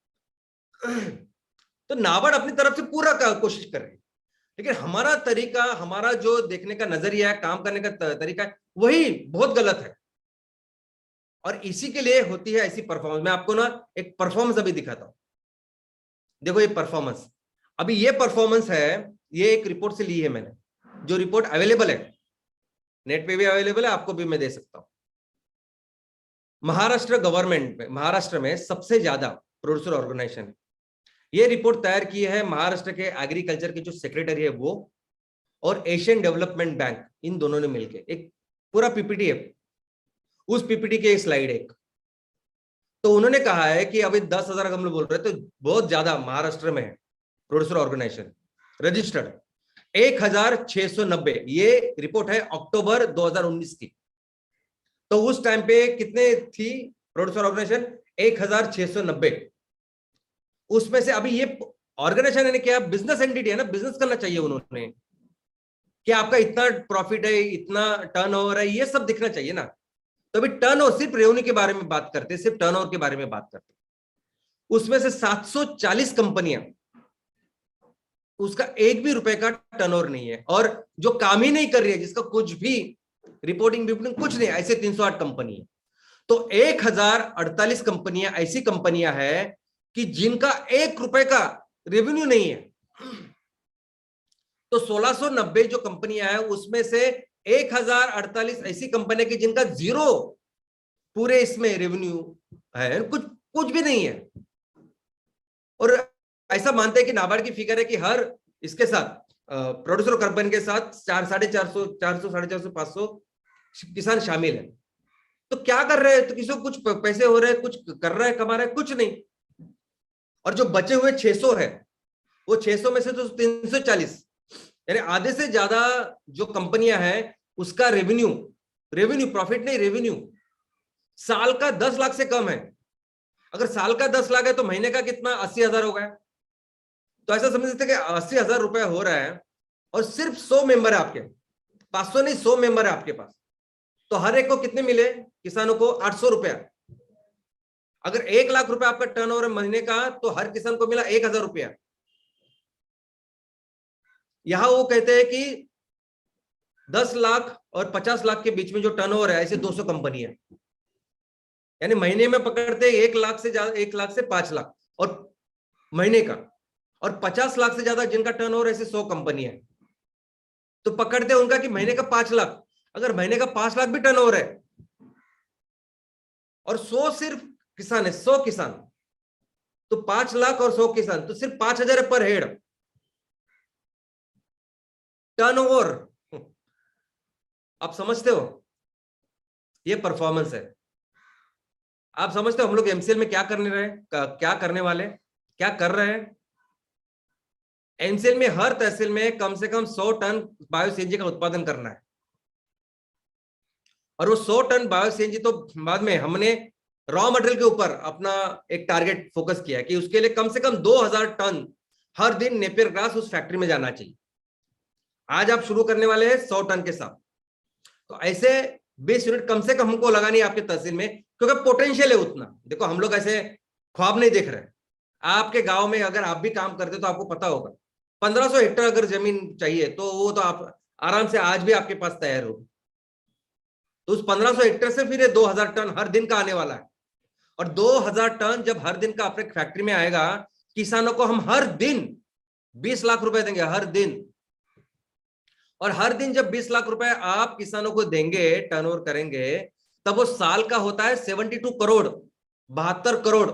तो नाबार्ड अपनी तरफ से पूरा कोशिश कर रही है, लेकिन हमारा तरीका, हमारा जो देखने का नजरिया है, काम करने का तरीका है, वही बहुत गलत है। और इसी के लिए होती है ऐसी परफॉर्मेंस। मैं आपको ना एक परफॉर्मेंस अभी दिखाता हूं, देखो ये परफॉर्मेंस। अभी ये परफॉर्मेंस है, ये एक रिपोर्ट से ली है मैंने, जो रिपोर्ट अवेलेबल है, नेट पे भी अवेलेबल है, आपको भी मैं दे सकता हूं। महाराष्ट्र गवर्नमेंट में, महाराष्ट्र में सबसे ज्यादा प्रोड्यूसर ऑर्गेनाइजेशन है। ये रिपोर्ट तैयार की है महाराष्ट्र के एग्रीकल्चर के जो सेक्रेटरी है वो, और एशियन डेवलपमेंट बैंक, इन दोनों ने मिलकर एक पूरा पीपीटी है। उस पीपीटी के स्लाइड एक, तो उन्होंने कहा है कि अभी 10,000 हम लोग बोल रहे हैं, तो बहुत ज्यादा महाराष्ट्र में है प्रोड्यूसर ऑर्गेनाइजेशन रजिस्टर्ड 1,690। ये रिपोर्ट है अक्टूबर 2019 की। तो उस टाइम पे कितने थी प्रोड्यूसर ऑर्गेनाइजेशन, 1,690। उसमें से अभी ये ऑर्गेनाइजेशन ने क्या, बिजनेस एंटिटी है ना, बिजनेस करना चाहिए उन्होंने, कि आपका इतना प्रॉफिट है, इतना टर्नओवर है, ये सब दिखना चाहिए ना। तो अभी टर्नओवर, सिर्फ रेवेन्यू के बारे में बात करते, सिर्फ टर्नओवर के बारे में बात करते, उसमें से 740 कंपनियां, उसका एक भी रुपए का टर्नओवर नहीं है, और जो काम ही नहीं कर रही है, जिसका कुछ भी रिपोर्टिंग कुछ नहीं, ऐसे 308 कंपनी है। तो 1,048 कंपनियां ऐसी कंपनियां हैं कि जिनका 1 रुपए का रेवेन्यू नहीं है। तो 1,690 जो कंपनियां हैं, उसमें से 1,048 ऐसी कंपनियां की जिनका जीरो पूरे इसमें रेवेन्यू है, कुछ भी नहीं है। और ऐसा मानते हैं कि नाबार्ड की फिगर है कि हर इसके साथ प्रोड्यूसर कंपनी के साथ 450, 400, 450, 500 किसान शामिल है। तो क्या कर रहे हैं, तो किसी को कुछ पैसे हो रहे हैं, कुछ कर रहा है, कमा रहा है, कुछ नहीं। और जो बचे हुए 600 है, वो 600 में से तो 340, यानी आधे से ज्यादा जो कंपनियां हैं, उसका रेवेन्यू प्रॉफिट नहीं, रेवेन्यू साल का 10 लाख से कम है। अगर साल का 10 लाख है तो महीने का कितना, 80,000 हो गया। तो ऐसा समझ सकते कि 80,000 रुपए हो रहा है, और सिर्फ 100 मेंबर है आपके, 500 नहीं, 100 मेंबर है आपके पास। तो हर एक को कितने मिले, किसानों को 800 रुपया। अगर 1 लाख रुपए आपका टर्नओवर है महीने का, तो हर किसान को मिला 1,000 रुपया। यहां वो कहते हैं कि 10 लाख और 50 लाख के बीच में जो टर्नओवर है, ऐसे 200 कंपनी है, यानी महीने में पकड़ते 1 लाख से ज्यादा, 1 लाख से 5 लाख और महीने का, और 50 लाख से ज्यादा जिनका टर्नओवर ऐसे 100 कंपनी है। तो पकड़ते उनका कि महीने का 5 लाख। अगर महीने का 5 लाख भी टर्नओवर है और 100 सिर्फ किसान है, 100 किसान, तो 5 लाख और 100 किसान, तो सिर्फ 5,000 है पर हेड टर्नओवर। आप समझते हो, ये परफॉर्मेंस है। आप समझते हो हम लोग एमसीएल में क्या करने वाले, क्या कर रहे हैं। एमसीएल में हर तहसील में कम से कम 100 टन बायोसीएनजी का उत्पादन करना है, और वो 100 टन बायोसीएनजी तो बाद में हमने रॉ मटेरियल के ऊपर अपना एक टारगेट फोकस किया है कि उसके लिए कम से कम 2,000 टन हर दिन नेपियर ग्रास उस फैक्ट्री में जाना चाहिए। आज आप शुरू करने वाले हैं 100 टन के साथ, तो ऐसे 20 यूनिट कम से कम हमको लगानी है आपके तहसील में, क्योंकि पोटेंशियल है उतना। देखो हम लोग ऐसे ख्वाब नहीं देख रहे, आपके गांव में अगर आप भी काम करते तो आपको पता होगा, 1500 हेक्टेयर अगर जमीन चाहिए तो वो तो आप आराम से आज भी आपके पास तैयार होगी। तो उस 1500 हेक्टेयर से फिर ये 2000 टन हर दिन का आने वाला है। और 2000 टन जब हर दिन का अपने फैक्ट्री में आएगा, किसानों को हम हर दिन 20 लाख रुपए देंगे, हर दिन। और हर दिन जब 20 लाख रुपए आप किसानों को देंगे, टर्नओवर करेंगे, तब वो साल का होता है 72 करोड़, 72 करोड़।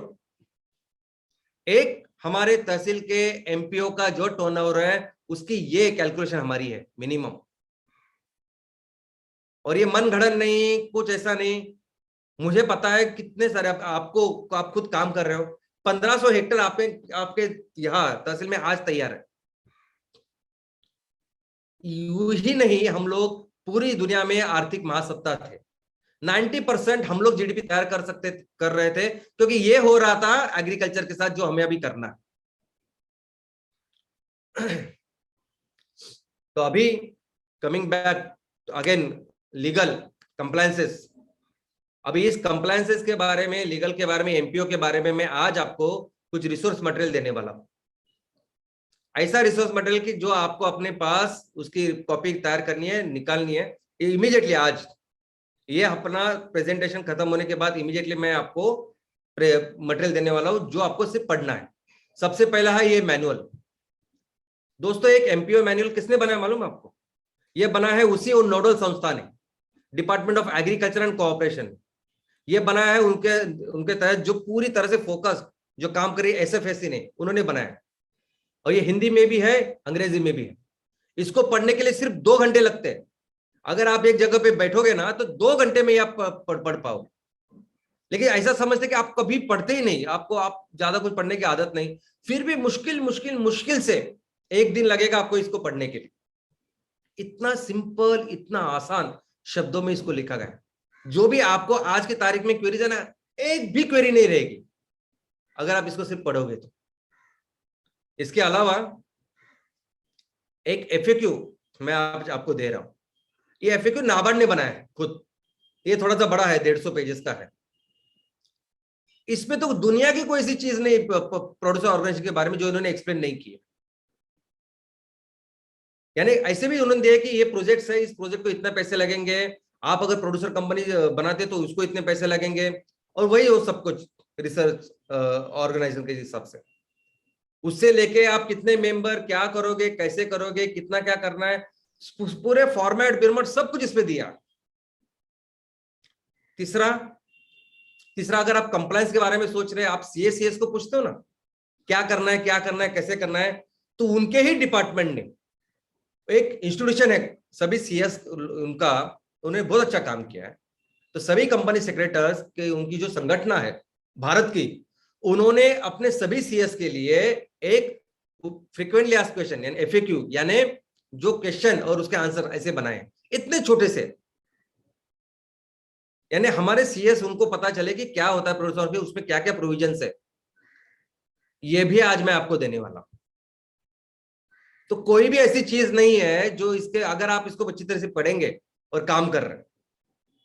एक हमारे तहसील के एमपीओ का जो टर्नओवर है, उसकी ये कैलकुलेशन हमारी है मिनिमम। और ये मन घड़न नहीं, कुछ ऐसा नहीं, मुझे पता है कितने सारे आप खुद काम कर रहे हो। 1500 हेक्टेयर आपके यहाँ तहसील में आज तैयार है। यूं ही नहीं, हम लोग पूरी दुनिया में आर्थिक महासत्ता थे। 90% हम लोग जीडीपी तैयार कर रहे थे, क्योंकि ये हो रहा था एग्रीकल्चर के साथ जो हमें अभी करना है। तो अभी coming back again, legal compliances. अभी इस कंप्लायंसेस के बारे में, लीगल के बारे में, एमपीओ के बारे में मैं आज आपको कुछ रिसोर्स मटेरियल देने वाला हूं। ऐसा रिसोर्स मटेरियल की जो आपको अपने पास उसकी कॉपी तैयार करनी है, निकालनी है इमीडिएटली। आज ये अपना प्रेजेंटेशन खत्म होने के बाद इमीडिएटली मैं आपको मटेरियल देने वाला हूं, जो आपको सिर्फ पढ़ना है। सबसे पहला है ये मैनुअल। दोस्तों, एक एमपीओ मैनुअल किसने बनाया मालूम है आपको? ये बना है उसी उन नोडल संस्था ने, department of agriculture and cooperation. ये बनाया है उनके तहत जो पूरी तरह से फोकस जो काम करी एसएफएससी ने, उन्होंने बनाया। और ये हिंदी में भी है, अंग्रेजी में भी है। इसको पढ़ने के लिए सिर्फ 2 घंटे लगते हैं। अगर आप एक जगह पे बैठोगे ना तो 2 घंटे में ही आप पढ़ पाओगे। लेकिन ऐसा समझते कि आप कभी पढ़ते ही नहीं, आप ज्यादा कुछ पढ़ने की आदत नहीं, फिर भी मुश्किल से 1 दिन लगेगा आपको इसको पढ़ने के लिए। इतना सिंपल, इतना आसान शब्दों में इसको लिखा गया। जो भी आपको आज की तारीख में क्वेरीज है ना, एक भी क्वेरी नहीं रहेगी अगर आप इसको सिर्फ पढ़ोगे तो। इसके अलावा एक एफएक्यू मैं आपको दे रहा हूं। ये एफएक्यू नाबार्ड ने बनाया है खुद। ये थोड़ा सा बड़ा है, 150 पेजेस का है। इसमें तो दुनिया की कोई ऐसी चीज नहीं प्रोड्यूसर ऑर्गेनाइजेशन के बारे में जो इन्होंने एक्सप्लेन नहीं किया। यानी ऐसे भी उन्होंने दिया कि ये प्रोजेक्ट है, इस प्रोजेक्ट को इतने पैसे लगेंगे, आप अगर प्रोड्यूसर कंपनी बनाते तो उसको इतने पैसे लगेंगे, और वही हो सब कुछ रिसर्च ऑर्गेनाइजेशन के हिसाब से। उससे लेके आप कितने मेंबर, क्या करोगे, कैसे करोगे, कितना क्या करना है, पूरे फॉर्मेट बिरमट सब कुछ इसमें दिया। तीसरा अगर आप कंप्लायंस के बारे में सोच रहे हैं, आप सीएस को पूछते हो ना क्या करना है, कैसे करना है, तो उनके ही डिपार्टमेंट ने एक इंस्टीट्यूशन है, सभी सीएस उन्होंने बहुत अच्छा काम किया है। तो सभी कंपनी सेक्रेटरीज के उनकी जो संगठना है भारत की, उन्होंने अपने सभी सीएस के लिए एक फ्रीक्वेंटली आस्क्ड क्वेश्चन यानी एफएक्यू, यानी जो क्वेश्चन और उसके आंसर ऐसे बनाए, इतने छोटे से, यानी हमारे सीएस उनको पता चले कि क्या होता है प्रोड्यूसर के, उसमें क्या क्या प्रोविजंस है। ये भी आज मैं आपको देने वाला हूं। तो कोई भी ऐसी चीज नहीं है जो इसके, अगर आप इसको अच्छी तरह से पढ़ेंगे और काम कर रहे हैं,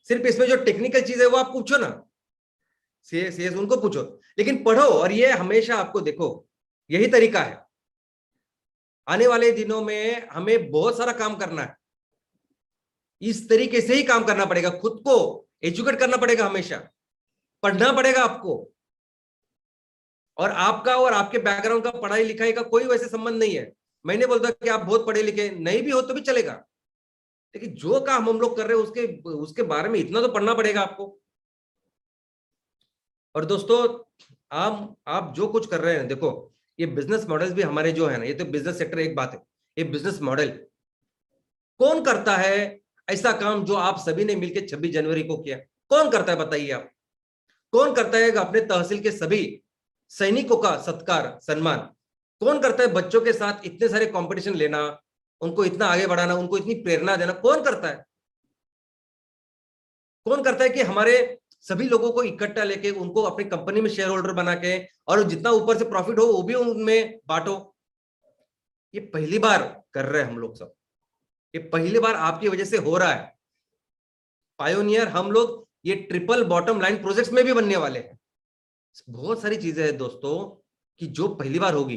सिर्फ इसमें जो टेक्निकल चीज है वो आप पूछो ना, सीएस उनको पूछो, लेकिन पढ़ो। और ये हमेशा आपको देखो, यही तरीका है। आने वाले दिनों में हमें बहुत सारा काम करना है, इस तरीके से ही काम करना पड़ेगा, खुद को एजुकेट करना पड़ेगा, हमेशा पढ़ना पड़ेगा आपको। और आपका और आपके बैकग्राउंड का, पढ़ाई लिखाई का कोई वैसे संबंध नहीं है। मैं नहीं बोलता कि आप बहुत पढ़े लिखे नहीं भी हो तो भी चलेगा, लेकिन जो काम हम लोग कर रहे हैं उसके बारे में इतना तो पढ़ना पड़ेगा आपको। और दोस्तों, आप जो कुछ कर रहे हैं, देखो ये बिजनेस मॉडल्स भी हमारे जो है ना, ये तो बिजनेस सेक्टर एक बात है, ये बिजनेस मॉडल कौन करता है ऐसा काम जो आप सभी ने मिलकर 26 जनवरी को किया? कौन करता है बताइए आप? कौन करता है अपने तहसील के सभी सैनिकों का सत्कार, सम्मान? कौन करता है बच्चों के साथ इतने सारे कंपटीशन लेना, उनको इतना आगे बढ़ाना, उनको इतनी प्रेरणा देना? कौन करता है? कौन करता है कि हमारे सभी लोगों को इकट्ठा लेके उनको अपनी कंपनी में शेयर होल्डर बना के, और जितना ऊपर से प्रॉफिट हो वो भी उनमें बांटो? ये पहली बार कर रहे हैं हम लोग सब, ये पहली बार आपकी वजह से हो रहा है। पायोनियर हम लोग ये ट्रिपल बॉटम लाइन प्रोजेक्ट्स में भी बनने वाले हैं। बहुत सारी चीजें हैं दोस्तों, कि जो पहली बार होगी,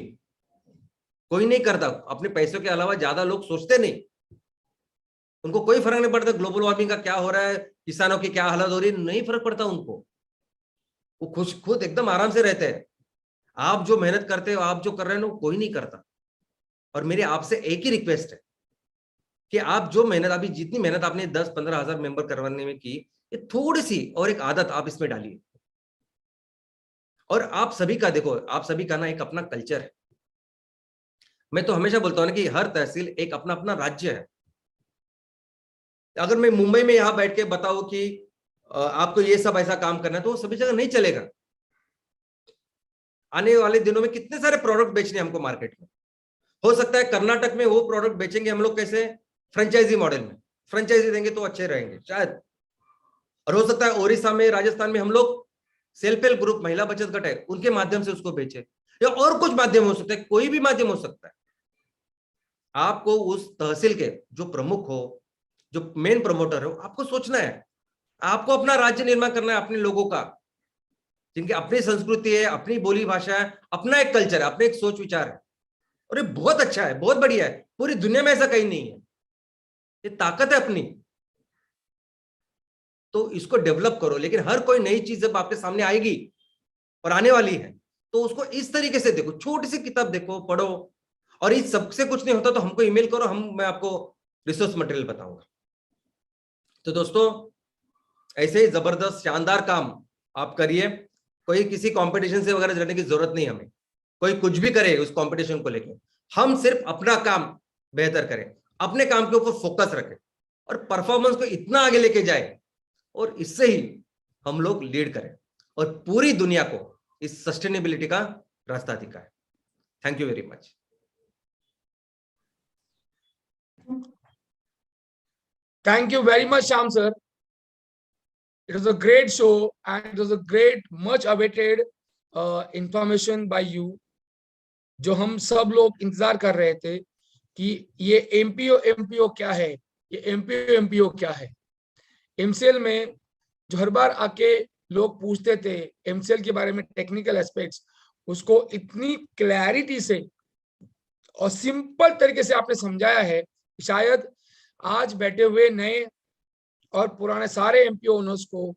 कोई नहीं करता। अपने पैसों के अलावा ज्यादा लोग सोचते नहीं, उनको कोई फर्क नहीं पड़ता ग्लोबल वार्मिंग का क्या हो रहा है, किसानों की क्या हालत हो रही है, नहीं फर्क पड़ता उनको। वो खुद एकदम आराम से रहते हैं। आप जो मेहनत करते हो, आप जो कर रहे हो, वो कोई नहीं करता। और मेरी आपसे एक ही रिक्वेस्ट है कि आप जो मेहनत, अभी जितनी मेहनत आपने 10-15 हजार मेंबर करवाने में की, ये थोड़ी सी और एक आदत आप इसमें डालिए। और आप सभी का देखो, आप सभी का ना एक अपना कल्चर है। मैं तो हमेशा बोलता हूं ना कि हर तहसील एक अपना अपना राज्य है। अगर मैं मुंबई में यहां बैठ के बताऊं कि आपको ये सब ऐसा काम करना है, तो वो सभी जगह नहीं चलेगा। आने वाले दिनों में कितने सारे प्रोडक्ट बेचने हमको मार्केट में। हो सकता है कर्नाटक में वो प्रोडक्ट बेचेंगे हम लोग कैसे, फ्रेंचाइजी मॉडल में, फ्रेंचाइजी देंगे तो अच्छे रहेंगे शायद। और हो सकता है ओडिशा में, राजस्थान में हम लोग सेल्फ हेल्प ग्रुप, महिला बचत घट है, उनके माध्यम से उसको बेचे, या और कुछ माध्यम हो सकता है, कोई भी माध्यम हो सकता है। आपको उस तहसील के जो प्रमुख हो, जो मेन प्रमोटर हो, आपको सोचना है। आपको अपना राज्य निर्माण करना है अपने लोगों का, जिनकी अपनी संस्कृति है, अपनी बोली भाषा है, अपना एक कल्चर है, अपने एक सोच विचार है। और ये बहुत अच्छा है, बहुत बढ़िया है। पूरी दुनिया में ऐसा कहीं नहीं है। ये ताकत है अपनी, तो इसको डेवलप करो। लेकिन हर कोई नई चीज जब आपके सामने आएगी और आने वाली है, तो उसको इस तरीके से देखो, छोटी सी किताब देखो, पढ़ो। और इस सबसे कुछ नहीं होता तो हमको ईमेल करो, मैं आपको रिसोर्स मटेरियल बताऊंगा। तो दोस्तों, ऐसे ही जबरदस्त शानदार काम आप करिए। कोई किसी कंपटीशन से वगैरह लड़ने की जरूरत नहीं हमें। कोई कुछ भी करे उस कंपटीशन को लेकर, हम सिर्फ अपना काम बेहतर करें, अपने काम के ऊपर फोकस रखें, और परफॉर्मेंस को इतना आगे लेके जाए, और इससे ही हम लोग लीड करें और पूरी दुनिया को इस सस्टेनेबिलिटी का रास्ता दिखाएं। Thank you very much. Thank you very much, Sham sir. It was a great show and it was a great, much awaited information by you, जो हम सब लोग इंतजार कर रहे थे कि ये एमपीओ क्या है, ये एमपीओ क्या है। एमसीएल में जो हर बार आके लोग पूछते थे एमसीएल के बारे में टेक्निकल एस्पेक्ट्स, उसको इतनी क्लैरिटी से और सिंपल तरीके से आपने समझाया है, शायद आज बैठे हुए नए और पुराने सारे एमपीओ ओनर्स को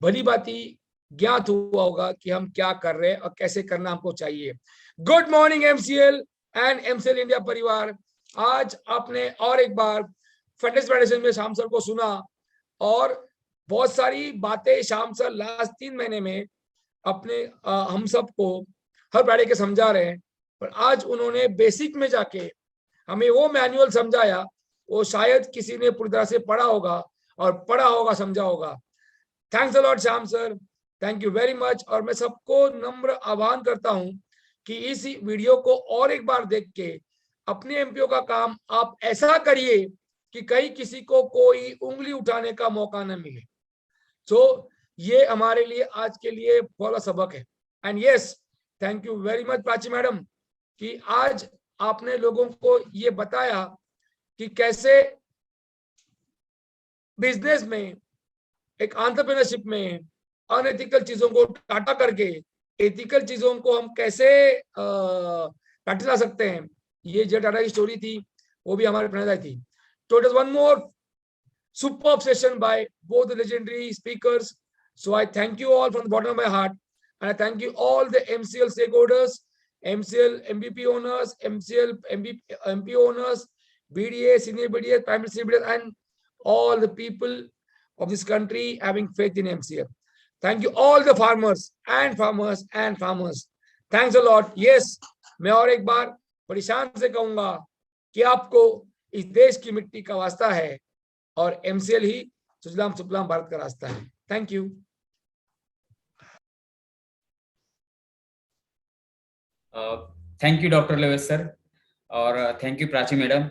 भली बाती ज्ञात हुआ होगा कि हम क्या कर रहे हैं और कैसे करना हमको चाहिए। Good morning MCL and MCL India परिवार। आज आपने और एक बार फिटनेस मेडिसिन में शाम सर को सुना, और बहुत सारी बातें शाम सर लास्ट 3 महीने में अपने हम सबको हर फ्राइडे के समझा रहे हैं। पर आज उन्होंने बेसिक में जाके हमें वो मैनुअल समझाया, वो शायद किसी ने पूरी तरह से पढ़ा होगा और पढ़ा होगा, समझा होगा। Thanks a lot Shyam sir, thank you very much. और मैं सबको नम्र आह्वान करता हूं कि इस वीडियो को और एक बार देख के अपने एमपीओ का काम आप ऐसा करिए कि कहीं किसी को कोई उंगली उठाने का मौका न मिले। सो ये हमारे लिए आज के लिए बहुत बड़ा सबक है। And yes, thank you very much Prachi madam कि आज आपने लोगों को ये बताया कि कैसे बिजनेस में, एक एंटरप्रेन्योरशिप में अनएथिकल चीजों को टाटा करके एथिकल चीजों को हम कैसे काटे ला सकते हैं। ये जो टाटा की स्टोरी थी वो भी हमारे प्रेरणादायी थी। So it is one more superb session by both the legendary speakers. So I thank you all from the bottom of my heart, and I thank you all the MCL stakeholders, MCL MVP owners, MCL MP owners, BDA, senior BDA, primary senior BDA, and all the people of this country having faith in MCL. Thank you all the farmers and farmers and farmers. Thanks a lot. Yes, मैं और एक बार बड़ी शान से कहूंगा कि आपको इस देश की मिट्टी का वास्ता है और एमसीएल ही सुजलाम सुफलाम भारत का रास्ता है। Thank you. Thank you doctor लेवेस सर, और थैंक यू प्राची मैडम।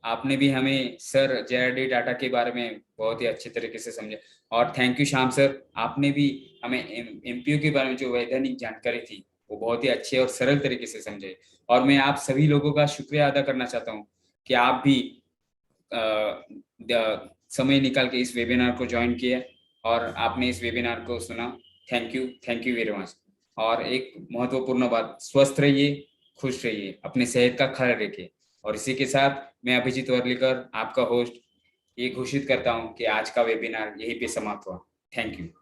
आपने भी हमें सर जेआरडी टाटा के बारे में बहुत ही अच्छे तरीके से समझा। और थैंक यू श्याम सर, आपने भी हमें एमपीओ के बारे में जो वैधानिक जानकारी थी वो बहुत ही अच्छे और सरल तरीके से समझे। और मैं आप सभी लोगों का शुक्रिया अदा करना चाहता हूँ कि आप भी समय निकाल के इस वेबिनार को ज्वाइन किया और आपने इस वेबिनार को सुना। Thank you very much. और एक महत्वपूर्ण बात, स्वस्थ रहिए, खुश रहिए, अपने सेहत का ख्याल रखिए। और इसी के साथ मैं अभिजीत वर्लीकर, आपका होस्ट, ये घोषित करता हूँ कि आज का वेबिनार यहीं पे समाप्त हुआ। Thank you.